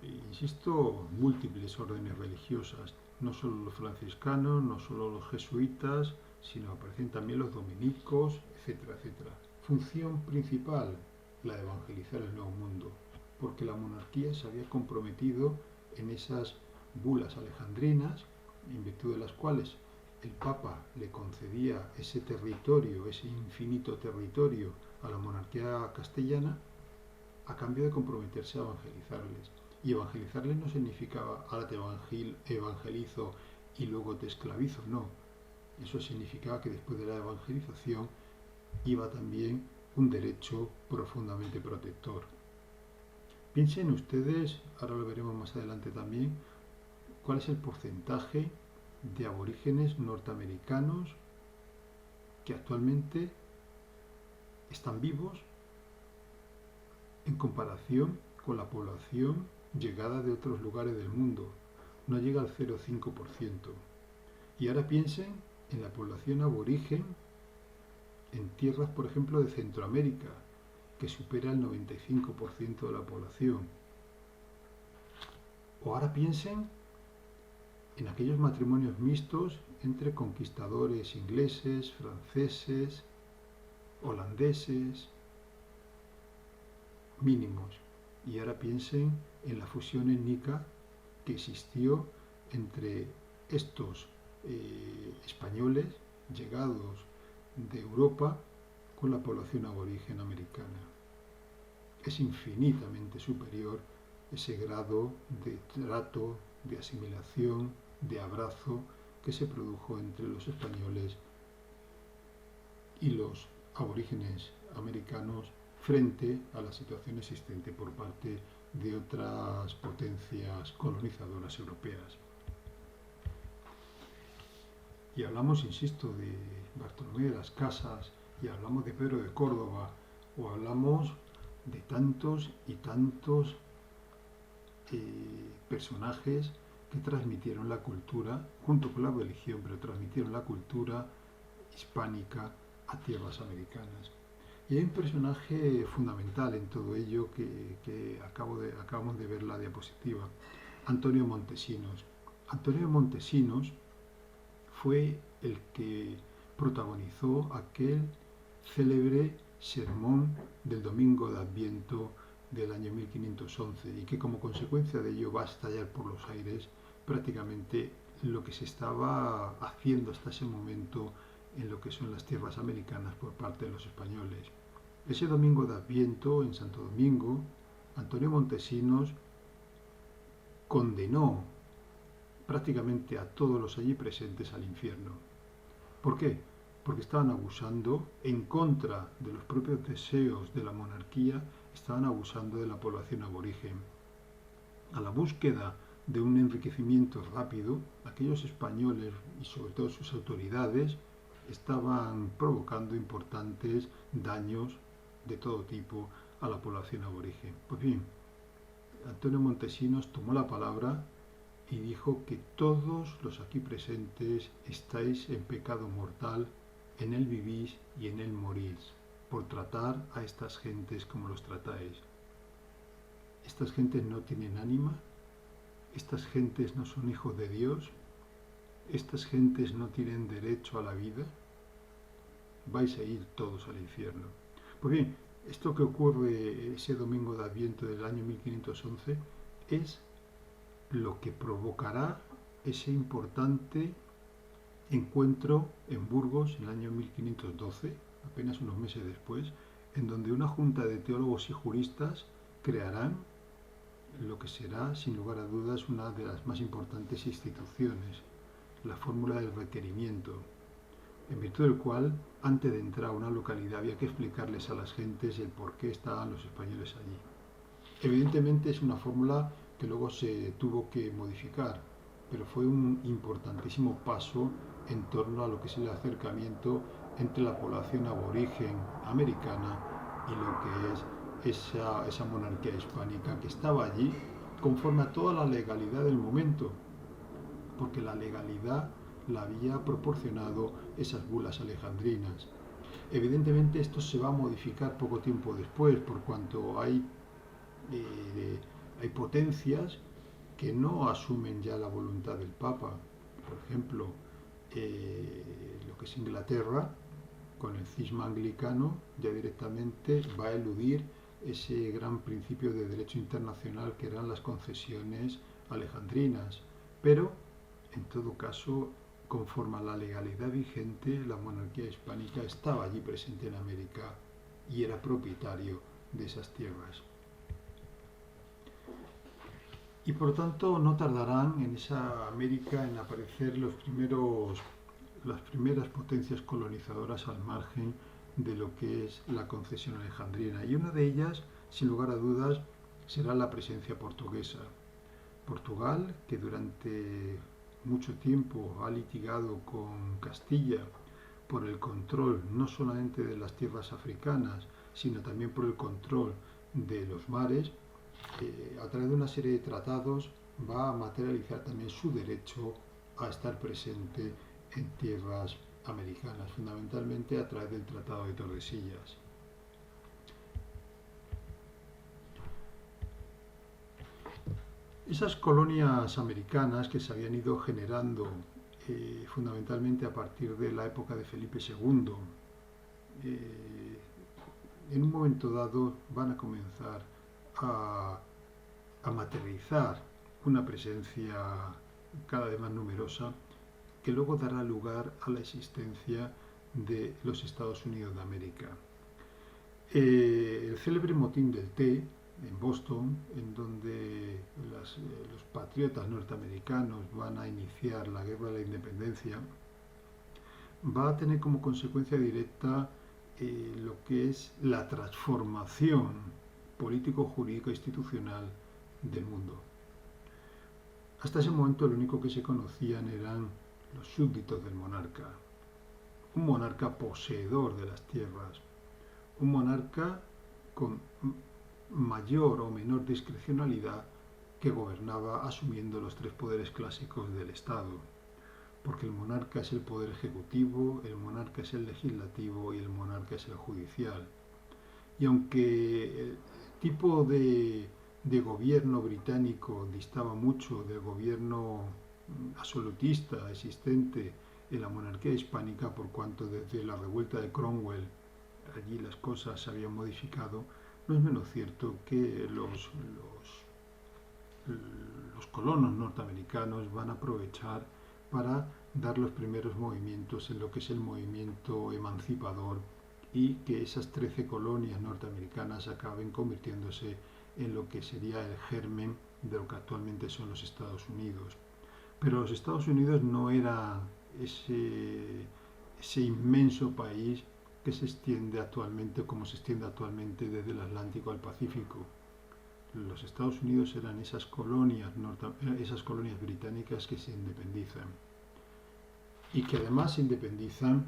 insisto, múltiples órdenes religiosas, no solo los franciscanos, no solo los jesuitas, sino aparecen también los dominicos, etcétera, etcétera. Función principal, la de evangelizar el Nuevo Mundo, porque la monarquía se había comprometido en esas bulas alejandrinas, en virtud de las cuales el Papa le concedía ese territorio, ese infinito territorio a la monarquía castellana, a cambio de comprometerse a evangelizarles. Y evangelizarles no significaba ahora te evangelizo y luego te esclavizo, no. Eso significaba que después de la evangelización iba también un derecho profundamente protector. Piensen ustedes, ahora lo veremos más adelante también, cuál es el porcentaje de aborígenes norteamericanos que actualmente están vivos en comparación con la población llegada de otros lugares del mundo. No llega al 0,5%. Y ahora piensen en la población aborigen en tierras, por ejemplo, de Centroamérica, que supera el 95% de la población. O ahora piensen en aquellos matrimonios mixtos entre conquistadores ingleses, franceses, holandeses, mínimos. Y ahora piensen en la fusión étnica que existió entre estos españoles llegados de Europa con la población aborigen americana. Es infinitamente superior ese grado de trato, de asimilación, de abrazo que se produjo entre los españoles y los aborígenes americanos frente a la situación existente por parte de otras potencias colonizadoras europeas. Y hablamos, insisto, de Bartolomé de las Casas, y hablamos de Pedro de Córdoba, o hablamos de tantos y tantos personajes que transmitieron la cultura, junto con la religión, pero transmitieron la cultura hispánica a tierras americanas. Y hay un personaje fundamental en todo ello que acabamos de ver la diapositiva, Antonio Montesinos. Antonio Montesinos fue el que protagonizó aquel célebre sermón del Domingo de Adviento del año 1511 y que como consecuencia de ello va a estallar por los aires prácticamente lo que se estaba haciendo hasta ese momento en lo que son las tierras americanas por parte de los españoles. Ese Domingo de Adviento en Santo Domingo, Antonio Montesinos condenó prácticamente a todos los allí presentes al infierno. ¿Por qué? Porque estaban abusando, en contra de los propios deseos de la monarquía, estaban abusando de la población aborigen. A la búsqueda de un enriquecimiento rápido, aquellos españoles y sobre todo sus autoridades estaban provocando importantes daños de todo tipo a la población aborigen. Pues bien, Antonio Montesinos tomó la palabra y dijo que todos los aquí presentes estáis en pecado mortal, en él vivís y en él morís, por tratar a estas gentes como los tratáis. Estas gentes no tienen ánima, estas gentes no son hijos de Dios, estas gentes no tienen derecho a la vida, vais a ir todos al infierno. Pues bien, esto que ocurre ese domingo de Adviento del año 1511 es lo que provocará ese importante encuentro en Burgos en el año 1512, apenas unos meses después, en donde una junta de teólogos y juristas crearán lo que será, sin lugar a dudas, una de las más importantes instituciones, la fórmula del requerimiento. en virtud del cual, antes de entrar a una localidad, había que explicarles a las gentes el por qué estaban los españoles allí. Evidentemente es una fórmula que luego se tuvo que modificar, pero fue un importantísimo paso en torno a lo que es el acercamiento entre la población aborigen americana y lo que es esa monarquía hispánica que estaba allí conforme a toda la legalidad del momento, porque la legalidad la había proporcionado esas bulas alejandrinas. Evidentemente esto se va a modificar poco tiempo después, por cuanto hay potencias que no asumen ya la voluntad del Papa. Por ejemplo, lo que es Inglaterra, con el cisma anglicano, ya directamente va a eludir ese gran principio de derecho internacional que eran las concesiones alejandrinas. Pero, en todo caso, conforme a la legalidad vigente, la monarquía hispánica estaba allí presente en América y era propietario de esas tierras. Y por tanto no tardarán en esa América en aparecer las primeras potencias colonizadoras al margen de lo que es la concesión alejandrina. Y una de ellas, sin lugar a dudas, será la presencia portuguesa. Portugal, que durante mucho tiempo ha litigado con Castilla por el control no solamente de las tierras africanas, sino también por el control de los mares, a través de una serie de tratados va a materializar también su derecho a estar presente en tierras americanas, fundamentalmente a través del Tratado de Tordesillas. Esas colonias americanas que se habían ido generando fundamentalmente a partir de la época de Felipe II, en un momento dado van a comenzar a materializar una presencia cada vez más numerosa que luego dará lugar a la existencia de los Estados Unidos de América. El célebre motín del té en Boston, en donde los patriotas norteamericanos van a iniciar la guerra de la independencia, va a tener como consecuencia directa lo que es la transformación político-jurídica institucional del mundo. Hasta ese momento lo único que se conocían eran los súbditos del monarca, un monarca poseedor de las tierras, un monarca con mayor o menor discrecionalidad que gobernaba asumiendo los tres poderes clásicos del Estado, porque el monarca es el poder ejecutivo, el monarca es el legislativo y el monarca es el judicial. Y aunque el tipo de gobierno británico distaba mucho del gobierno absolutista existente en la monarquía hispánica, por cuanto desde la revuelta de Cromwell allí las cosas se habían modificado, no es menos cierto que los colonos norteamericanos van a aprovechar para dar los primeros movimientos en lo que es el movimiento emancipador y que esas 13 colonias norteamericanas acaben convirtiéndose en lo que sería el germen de lo que actualmente son los Estados Unidos. Pero los Estados Unidos no era ese inmenso país que se extiende actualmente, como se extiende actualmente desde el Atlántico al Pacífico. Los Estados Unidos eran esas colonias británicas que se independizan y que además se independizan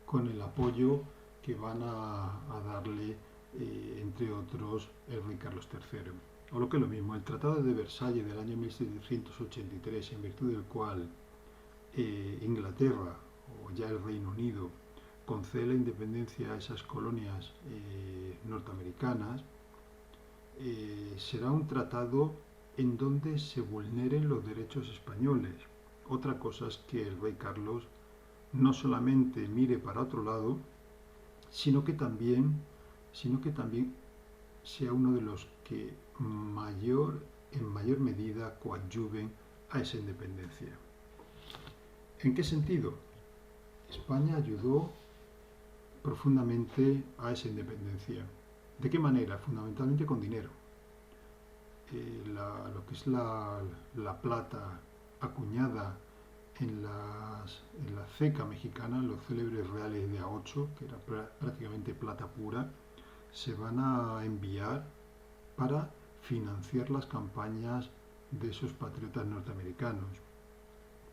con el apoyo que van a darle, entre otros, el rey Carlos III. O lo que es lo mismo, el Tratado de Versalles del año 1783, en virtud del cual Inglaterra, o ya el Reino Unido, concede la independencia a esas colonias norteamericanas, será un tratado en donde se vulneren los derechos españoles. Otra cosa es que el rey Carlos no solamente mire para otro lado, sino que también sea uno de los que en mayor medida coadyuven a esa independencia. ¿En qué sentido? España ayudó profundamente a esa independencia. ¿De qué manera? Fundamentalmente con dinero. Lo que es la plata acuñada en la ceca mexicana, los célebres reales de A8, que era prácticamente plata pura, se van a enviar para financiar las campañas de esos patriotas norteamericanos.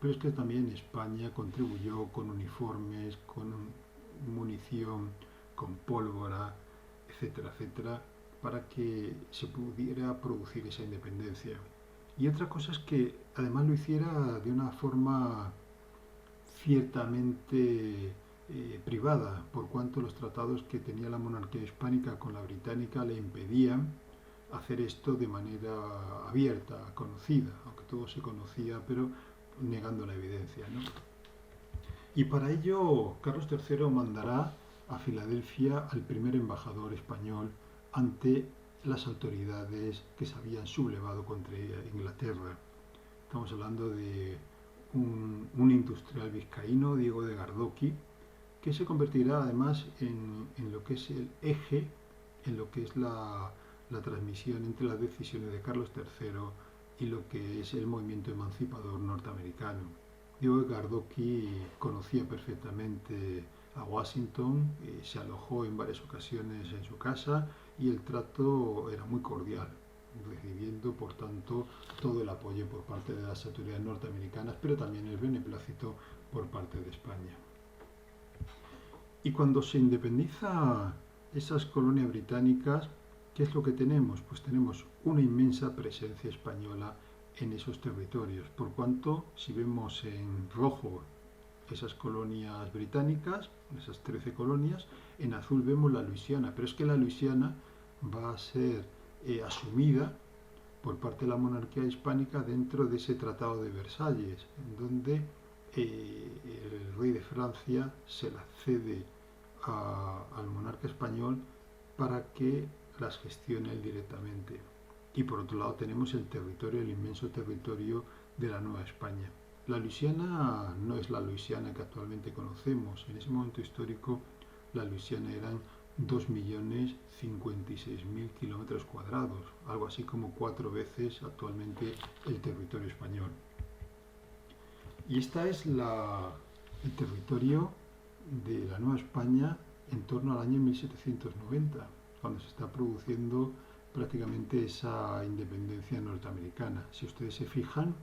Pero es que también España contribuyó con uniformes, con munición, con pólvora, etcétera, etcétera, para que se pudiera producir esa independencia. Y otra cosa es que además lo hiciera de una forma ciertamente privada, por cuanto los tratados que tenía la monarquía hispánica con la británica le impedían hacer esto de manera abierta, conocida, aunque todo se conocía, pero negando la evidencia, ¿no? Y para ello Carlos III mandará a Filadelfia al primer embajador español ante las autoridades que se habían sublevado contra Inglaterra. Estamos hablando de un industrial vizcaíno, Diego de Gardocki, que se convertirá además en lo que es el eje, en lo que es la transmisión entre las decisiones de Carlos III y lo que es el movimiento emancipador norteamericano. Diego Gardocki conocía perfectamente a Washington, se alojó en varias ocasiones en su casa y el trato era muy cordial, recibiendo por tanto todo el apoyo por parte de las autoridades norteamericanas, pero también el beneplácito por parte de España. Y cuando se independiza esas colonias británicas, ¿qué es lo que tenemos? Pues tenemos una inmensa presencia española en esos territorios, por cuanto si vemos en rojo esas colonias británicas, esas 13 colonias, en azul vemos la Luisiana, pero es que la Luisiana va a ser asumida por parte de la monarquía hispánica dentro de ese Tratado de Versalles, en donde el rey de Francia se la cede al monarca español para que las gestione él directamente. Y por otro lado tenemos el territorio, el inmenso territorio de la Nueva España. La Luisiana no es la Luisiana que actualmente conocemos. En ese momento histórico la Luisiana eran 2.056.000 kilómetros cuadrados, algo así como 4 veces actualmente el territorio español. Y este es el territorio de la Nueva España en torno al año 1790, cuando se está produciendo prácticamente esa independencia norteamericana. Si ustedes se fijan,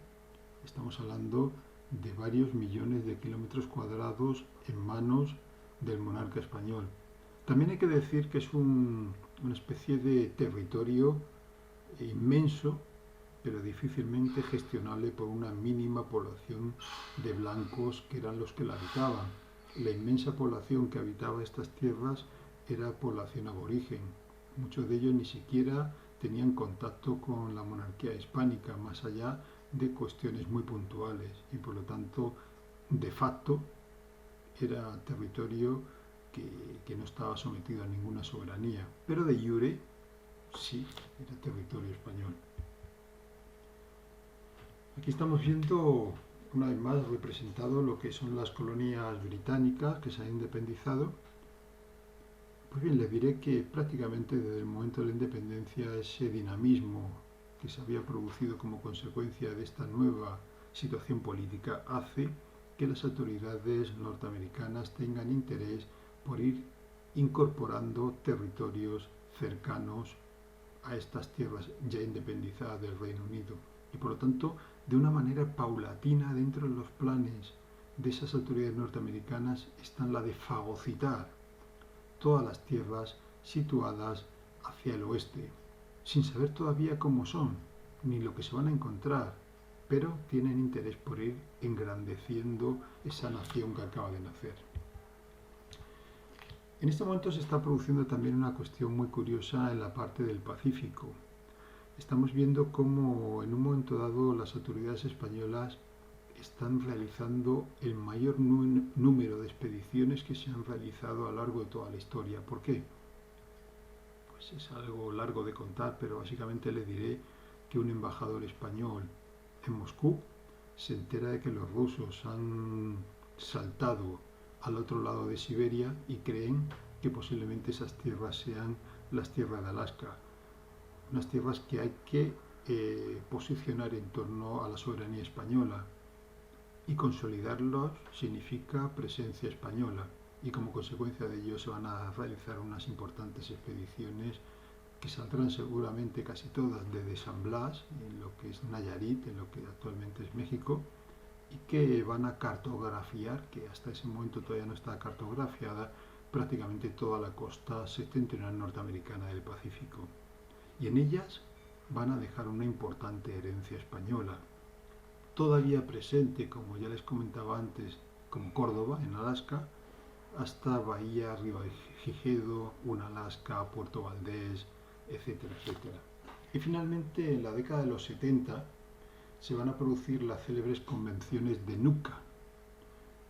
estamos hablando de varios millones de kilómetros cuadrados en manos del monarca español. También hay que decir que es una especie de territorio inmenso, pero difícilmente gestionable por una mínima población de blancos que eran los que la habitaban. La inmensa población que habitaba estas tierras era población aborigen. Muchos de ellos ni siquiera tenían contacto con la monarquía hispánica, más allá de cuestiones muy puntuales, y por lo tanto, de facto, era territorio que no estaba sometido a ninguna soberanía, pero de jure sí, era territorio español. Aquí estamos viendo una vez más representado lo que son las colonias británicas que se han independizado. Pues bien, les diré que prácticamente desde el momento de la independencia ese dinamismo que se había producido como consecuencia de esta nueva situación política hace que las autoridades norteamericanas tengan interés por ir incorporando territorios cercanos a estas tierras ya independizadas del Reino Unido. Y por lo tanto, de una manera paulatina dentro de los planes de esas autoridades norteamericanas están la de fagocitar todas las tierras situadas hacia el oeste, sin saber todavía cómo son, ni lo que se van a encontrar, pero tienen interés por ir engrandeciendo esa nación que acaba de nacer. En este momento se está produciendo también una cuestión muy curiosa en la parte del Pacífico. Estamos viendo cómo en un momento dado las autoridades españolas están realizando el mayor número de expediciones que se han realizado a lo largo de toda la historia. ¿Por qué? Pues es algo largo de contar, pero básicamente le diré que un embajador español en Moscú se entera de que los rusos han saltado al otro lado de Siberia y creen que posiblemente esas tierras sean las tierras de Alaska, unas tierras que hay que posicionar en torno a la soberanía española. y consolidarlos significa presencia española, y como consecuencia de ello se van a realizar unas importantes expediciones que saldrán seguramente casi todas desde San Blas, en lo que es Nayarit, en lo que actualmente es México, y que van a cartografiar, que hasta ese momento todavía no está cartografiada, prácticamente toda la costa septentrional norteamericana del Pacífico. Y en ellas van a dejar una importante herencia española, todavía presente, como ya les comentaba antes, como Córdoba, en Alaska, hasta Bahía, Río de Gigedo, Unalaska, Puerto Valdés, etcétera, etcétera. Y finalmente, en la década de los 70, se van a producir las célebres convenciones de Nuca,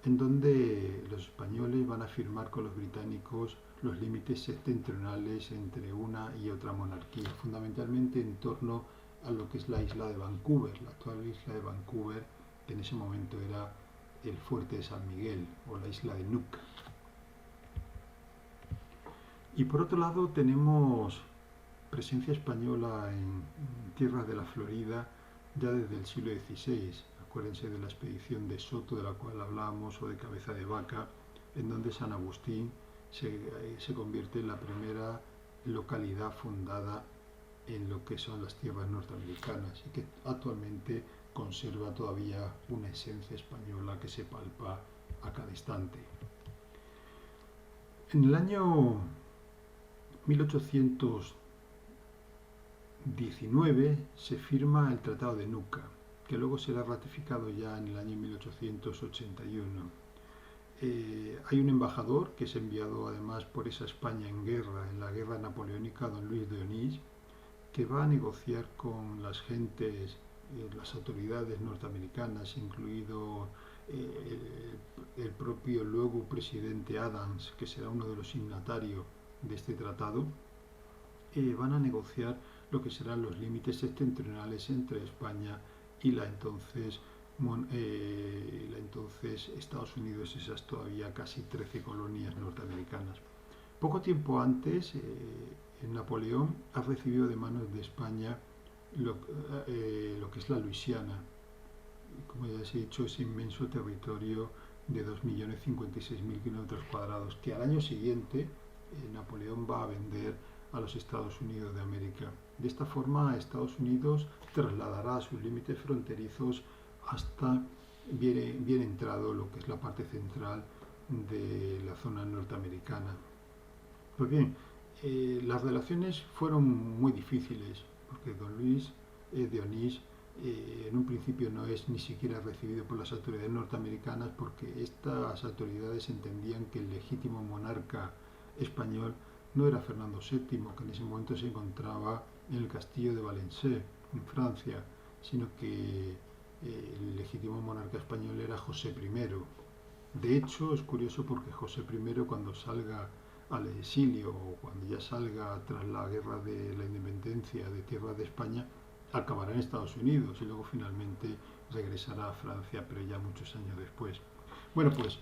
en donde los españoles van a firmar con los británicos los límites septentrionales entre una y otra monarquía, fundamentalmente en torno a lo que es la isla de Vancouver, la actual isla de Vancouver, que en ese momento era el fuerte de San Miguel o la isla de Nuca. Y por otro lado tenemos presencia española en tierras de la Florida ya desde el siglo XVI. Acuérdense de la expedición de Soto, de la cual hablábamos, o de Cabeza de Vaca, en donde San Agustín se convierte en la primera localidad fundada en lo que son las tierras norteamericanas y que actualmente conserva todavía una esencia española que se palpa a cada instante. En el año 1819 se firma el Tratado de Nuca, que luego será ratificado ya en el año 1881. Hay un embajador que es enviado además por esa España en guerra, en la guerra napoleónica, don Luis de Onís, que va a negociar con las gentes, las autoridades norteamericanas, incluido el propio luego presidente Adams, que será uno de los signatarios de este tratado, van a negociar lo que serán los límites septentrionales entre España y la entonces Estados Unidos, esas todavía casi 13 colonias norteamericanas. Poco tiempo antes, Napoleón ha recibido de manos de España lo que es la Luisiana, como ya les he dicho, ese inmenso territorio de 2.056.000 kilómetros cuadrados, que al año siguiente Napoleón va a vender a los Estados Unidos de América. De esta forma, Estados Unidos trasladará sus límites fronterizos hasta bien entrado lo que es la parte central de la zona norteamericana. Pues bien, las relaciones fueron muy difíciles, porque don Luis de Onís en un principio no es ni siquiera recibido por las autoridades norteamericanas, porque estas autoridades entendían que el legítimo monarca español no era Fernando VII, que en ese momento se encontraba en el castillo de Valencey, en Francia, sino que el legítimo monarca español era José I. De hecho, es curioso porque José I, cuando salga al exilio o cuando ya salga tras la guerra de la independencia de tierras de España, acabará en Estados Unidos y luego finalmente regresará a Francia, pero ya muchos años después. Bueno, pues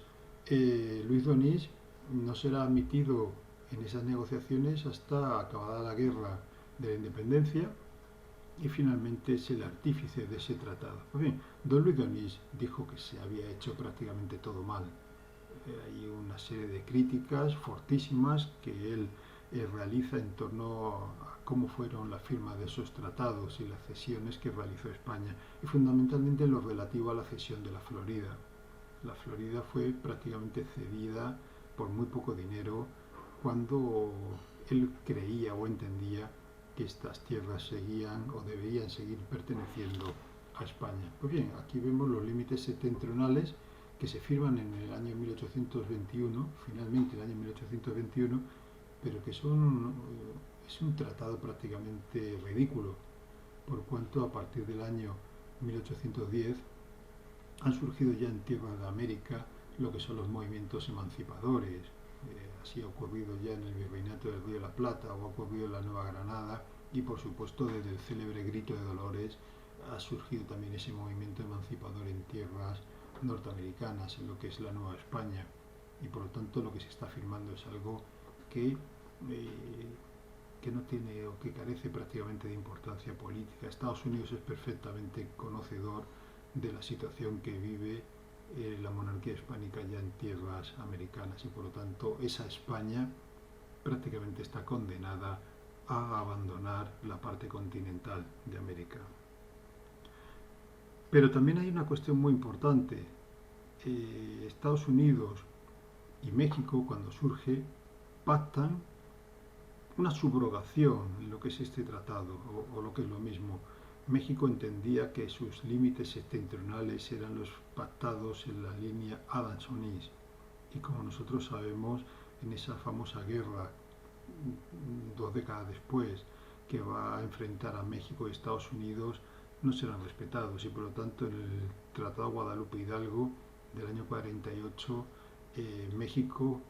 Luis de Onís no será admitido en esas negociaciones hasta acabada la guerra de la independencia y finalmente es el artífice de ese tratado. Pues bien, don Luis de Onís dijo que se había hecho prácticamente todo mal. Hay una serie de críticas fortísimas que él realiza en torno a cómo fueron la firma de esos tratados y las cesiones que realizó España, y fundamentalmente en lo relativo a la cesión de la Florida. La Florida fue prácticamente cedida por muy poco dinero cuando él creía o entendía que estas tierras seguían o deberían seguir perteneciendo a España. Pues bien, aquí vemos los límites septentrionales que se firman en el año 1821, finalmente el año 1821, pero que es un tratado prácticamente ridículo, por cuanto a partir del año 1810 han surgido ya en tierra de América lo que son los movimientos emancipadores. Así ha ocurrido ya en el Virreinato del Río de la Plata o ha ocurrido en la Nueva Granada, y por supuesto desde el célebre Grito de Dolores ha surgido también ese movimiento emancipador en tierras norteamericanas, en lo que es la Nueva España, y por lo tanto lo que se está firmando es algo que no tiene o que carece prácticamente de importancia política. Estados Unidos es perfectamente conocedor de la situación que vive la monarquía hispánica ya en tierras americanas y por lo tanto esa España prácticamente está condenada a abandonar la parte continental de América. Pero también hay una cuestión muy importante. Estados Unidos y México, cuando surge, pactan una subrogación en lo que es este tratado, o lo que es lo mismo. México entendía que sus límites septentrionales eran los pactados en la línea Adams-Onís. Y como nosotros sabemos, en esa famosa guerra, 2 décadas después, que va a enfrentar a México y Estados Unidos, no serán respetados y por lo tanto en el Tratado Guadalupe Hidalgo del año 48 México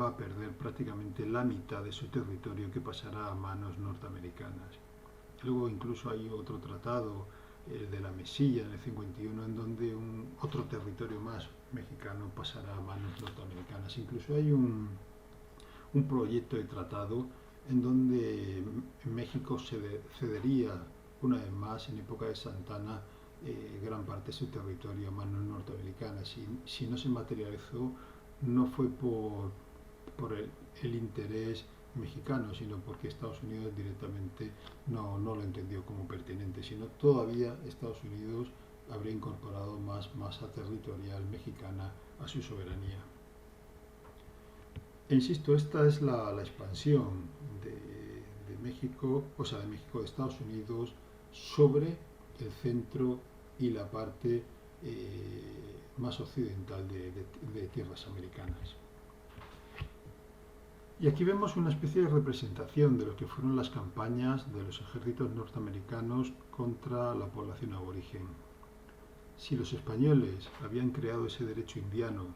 va a perder prácticamente la mitad de su territorio que pasará a manos norteamericanas. Luego incluso hay otro tratado, el de la Mesilla en el 51, en donde otro territorio más mexicano pasará a manos norteamericanas. Incluso hay un proyecto de tratado en donde México cedería una vez más en época de Santana gran parte de su territorio a manos norteamericanas. Si no se materializó, no fue por el interés mexicano, sino porque Estados Unidos directamente no lo entendió como pertinente, sino todavía Estados Unidos habría incorporado más masa territorial mexicana a su soberanía. E insisto, esta es la expansión de México, o sea, de México de Estados Unidos sobre el centro y la parte más occidental de tierras americanas. Y aquí vemos una especie de representación de lo que fueron las campañas de los ejércitos norteamericanos contra la población aborigen. Si los españoles habían creado ese derecho indiano,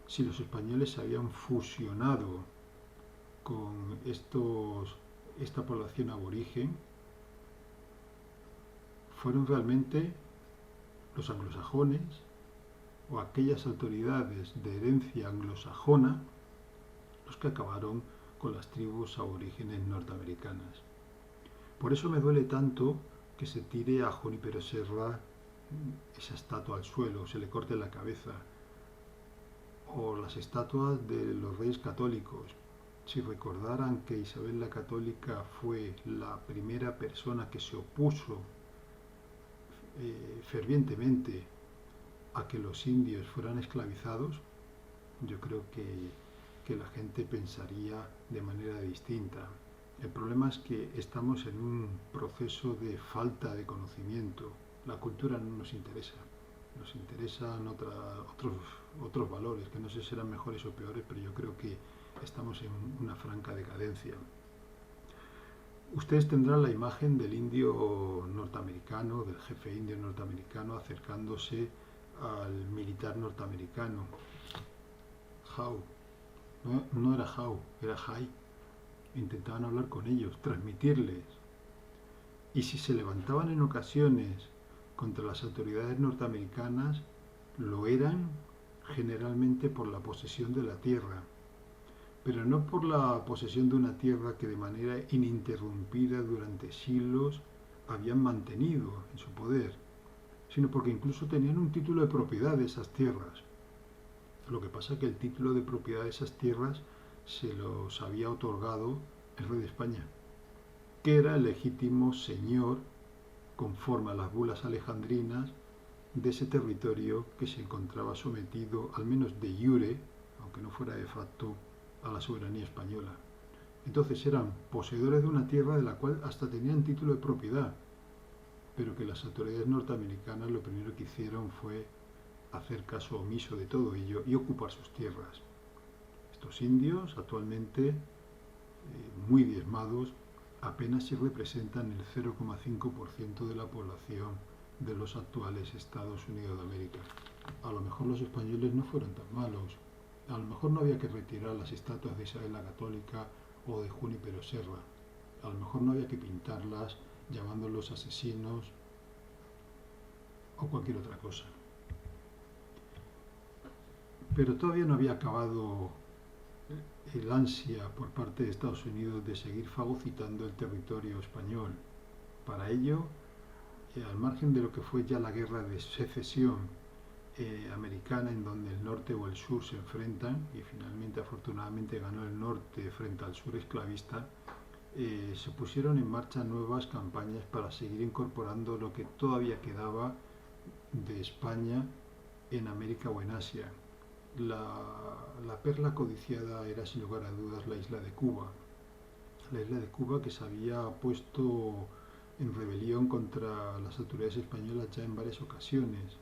si los españoles se habían fusionado con esta población aborigen, fueron realmente los anglosajones o aquellas autoridades de herencia anglosajona los que acabaron con las tribus aborígenes norteamericanas. Por eso me duele tanto que se tire a Junípero Serra esa estatua al suelo, se le corte la cabeza, o las estatuas de los reyes católicos. Si recordaran que Isabel la Católica fue la primera persona que se opuso fervientemente a que los indios fueran esclavizados, yo creo que la gente pensaría de manera distinta. El problema es que estamos en un proceso de falta de conocimiento. La cultura no nos interesa. Nos interesan otros valores, que no sé si serán mejores o peores, pero yo creo que estamos en una franca decadencia. Ustedes tendrán la imagen del indio norteamericano, del jefe indio norteamericano, acercándose al militar norteamericano. Howe. No era Howe, era Hay. Intentaban hablar con ellos, transmitirles. Y si se levantaban en ocasiones contra las autoridades norteamericanas, lo eran generalmente por la posesión de la tierra, pero no por la posesión de una tierra que de manera ininterrumpida durante siglos habían mantenido en su poder, sino porque incluso tenían un título de propiedad de esas tierras. Lo que pasa es que el título de propiedad de esas tierras se los había otorgado el rey de España, que era el legítimo señor, conforme a las bulas alejandrinas, de ese territorio que se encontraba sometido, al menos de iure, aunque no fuera de facto, a la soberanía española. Entonces eran poseedores de una tierra de la cual hasta tenían título de propiedad, pero que las autoridades norteamericanas lo primero que hicieron fue hacer caso omiso de todo ello y ocupar sus tierras. Estos indios, actualmente muy diezmados, apenas si representan el 0,5% de la población de los actuales Estados Unidos de América. A lo mejor los españoles no fueron tan malos, a lo mejor no había que retirar las estatuas de Isabel la Católica o de Junípero Serra, a lo mejor no había que pintarlas llamándolos asesinos o cualquier otra cosa. Pero todavía no había acabado el ansia por parte de Estados Unidos de seguir fagocitando el territorio español. Para ello, al margen de lo que fue ya la guerra de secesión americana en donde el norte o el sur se enfrentan y finalmente afortunadamente ganó el norte frente al sur esclavista, se pusieron en marcha nuevas campañas para seguir incorporando lo que todavía quedaba de España en América o en Asia. La perla codiciada era sin lugar a dudas la isla de Cuba. La isla de Cuba que se había puesto en rebelión contra las autoridades españolas ya en varias ocasiones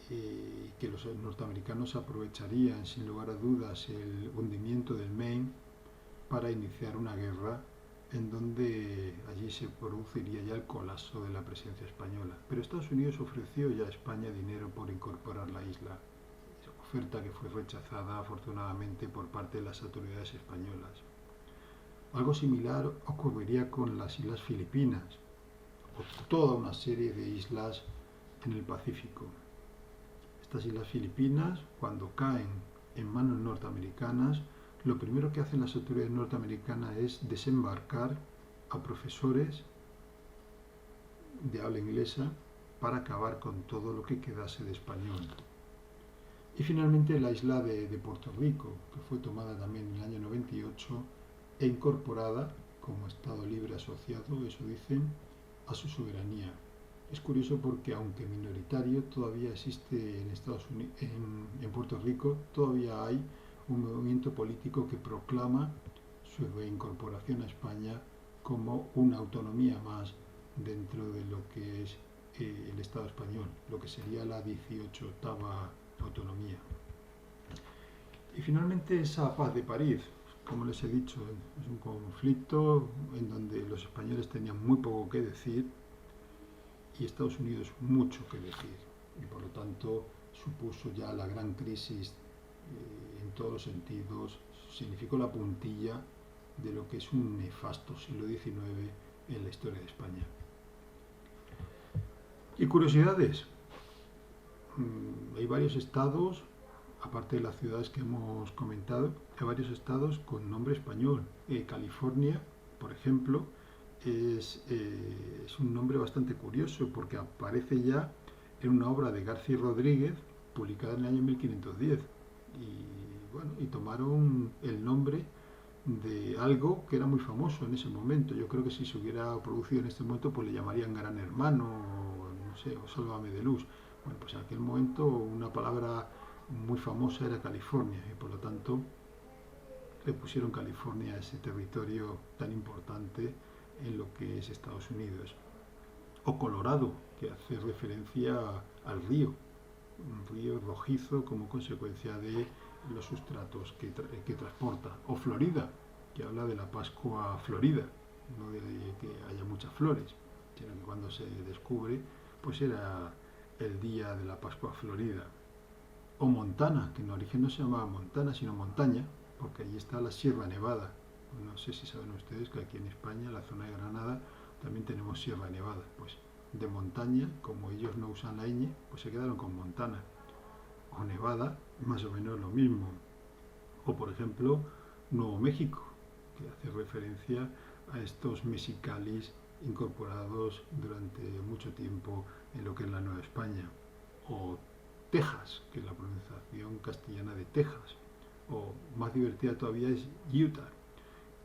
y que los norteamericanos aprovecharían sin lugar a dudas el hundimiento del Maine para iniciar una guerra en donde allí se produciría ya el colapso de la presencia española. Pero Estados Unidos ofreció ya a España dinero por incorporar la isla, oferta que fue rechazada afortunadamente por parte de las autoridades españolas. Algo similar ocurriría con las Islas Filipinas o toda una serie de islas en el Pacífico. Estas Islas Filipinas, cuando caen en manos norteamericanas, lo primero que hacen las autoridades norteamericanas es desembarcar a profesores de habla inglesa para acabar con todo lo que quedase de español. Y finalmente la isla de Puerto Rico, que fue tomada también en el año 98 e incorporada como Estado libre asociado, eso dicen, a su soberanía. Es curioso porque aunque minoritario todavía existe en Estados Unidos, en Puerto Rico todavía hay un movimiento político que proclama su reincorporación a España como una autonomía más dentro de lo que es el Estado español, lo que sería la 18ª autonomía. Y finalmente esa paz de París, como les he dicho, es un conflicto en donde los españoles tenían muy poco que decir y Estados Unidos mucho que decir, y por lo tanto supuso ya la gran crisis en todos los sentidos, significó la puntilla de lo que es un nefasto siglo XIX en la historia de España. Y curiosidades, hay varios estados, aparte de las ciudades que hemos comentado, hay varios estados con nombre español. California, por ejemplo, es un nombre bastante curioso porque aparece ya en una obra de García Rodríguez publicada en el año 1510 y tomaron el nombre de algo que era muy famoso en ese momento. Yo creo que si se hubiera producido en este momento pues le llamarían Gran Hermano o, no sé, o Sálvame de Luz. Bueno, pues en aquel momento una palabra muy famosa era California y por lo tanto le pusieron California a ese territorio tan importante en lo que es Estados Unidos. O Colorado, que hace referencia al río, un río rojizo como consecuencia de los sustratos que transporta. O Florida, que habla de la Pascua Florida, no de que haya muchas flores, sino que cuando se descubre, pues era el día de la Pascua Florida. O Montana, que en origen no se llamaba Montana, sino montaña, porque allí está la Sierra Nevada. No sé si saben ustedes que aquí en España, en la zona de Granada, también tenemos Sierra Nevada. Pues de montaña, como ellos no usan la ñ, pues se quedaron con Montana. O Nevada, más o menos lo mismo. O por ejemplo, Nuevo México, que hace referencia a estos mexicalis incorporados durante mucho tiempo en lo que es la Nueva España. O Texas, que es la pronunciación castellana de Texas. O más divertida todavía es Utah,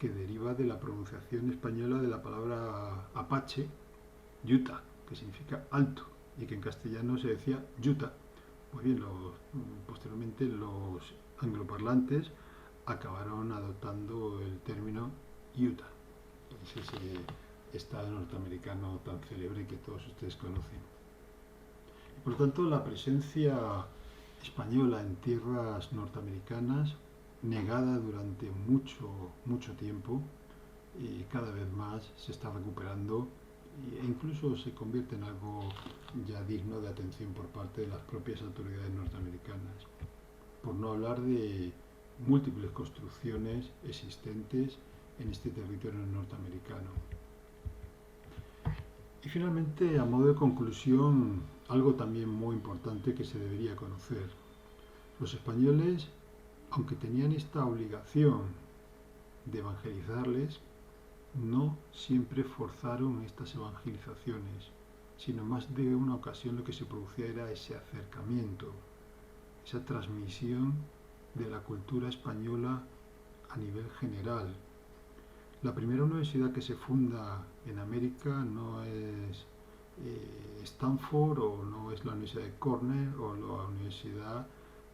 que deriva de la pronunciación española de la palabra apache, Utah, que significa alto, y que en castellano se decía Utah. Pues bien, posteriormente los angloparlantes acabaron adoptando el término Utah. Es ese estado norteamericano tan célebre que todos ustedes conocen. Y por lo tanto, la presencia española en tierras norteamericanas, negada durante mucho tiempo, y cada vez más se está recuperando e incluso se convierte en algo ya digno de atención por parte de las propias autoridades norteamericanas. Por no hablar de múltiples construcciones existentes en este territorio norteamericano. Y finalmente, a modo de conclusión, algo también muy importante que se debería conocer. Los españoles, aunque tenían esta obligación de evangelizarles, no siempre forzaron estas evangelizaciones. sino más de una ocasión lo que se producía era ese acercamiento, esa transmisión de la cultura española a nivel general. La primera universidad que se funda en América no es Stanford o no es la Universidad de Cornell o la universidad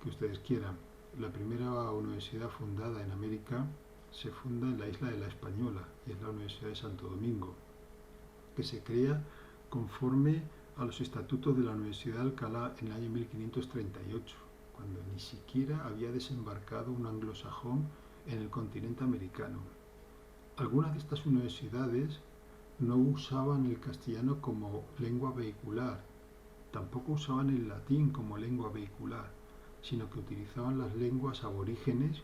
que ustedes quieran. La primera universidad fundada en América se funda en la isla de la Española y es la Universidad de Santo Domingo, que se crea conforme a los estatutos de la Universidad de Alcalá en el año 1538, cuando ni siquiera había desembarcado un anglosajón en el continente americano. Algunas de estas universidades no usaban el castellano como lengua vehicular, tampoco usaban el latín como lengua vehicular, sino que utilizaban las lenguas aborígenes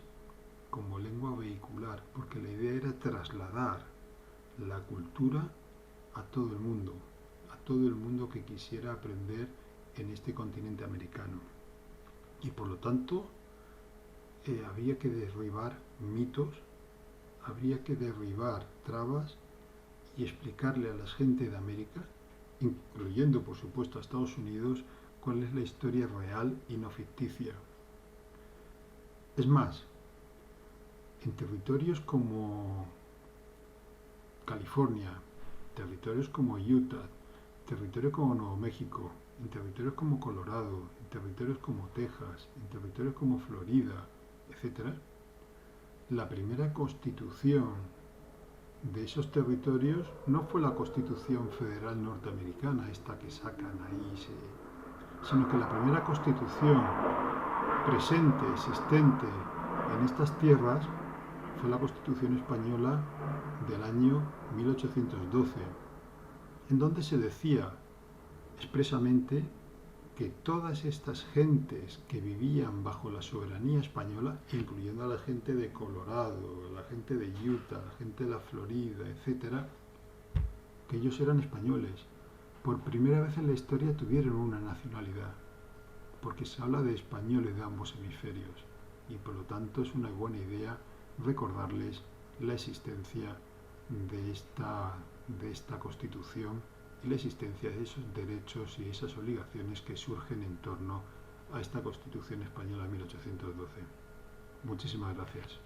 como lengua vehicular, porque la idea era trasladar la cultura a todo el mundo que quisiera aprender en este continente americano. Y por lo tanto, había que derribar mitos, habría que derribar trabas y explicarle a la gente de América, incluyendo por supuesto a Estados Unidos, cuál es la historia real y no ficticia. Es más, en territorios como California, territorios como Utah, territorios como Nuevo México, en territorios como Colorado, en territorios como Texas, en territorios como Florida, etc., la primera constitución de esos territorios no fue la Constitución Federal Norteamericana, esta que sacan ahí, sino que la primera constitución presente, existente en estas tierras, fue la Constitución Española del año 1812, en donde se decía expresamente que todas estas gentes que vivían bajo la soberanía española, incluyendo a la gente de Colorado, a la gente de Utah, a la gente de la Florida, etc., que ellos eran españoles. Por primera vez en la historia tuvieron una nacionalidad, porque se habla de españoles de ambos hemisferios, y por lo tanto es una buena idea recordarles la existencia de esta Constitución y la existencia de esos derechos y esas obligaciones que surgen en torno a esta Constitución Española de 1812. Muchísimas gracias.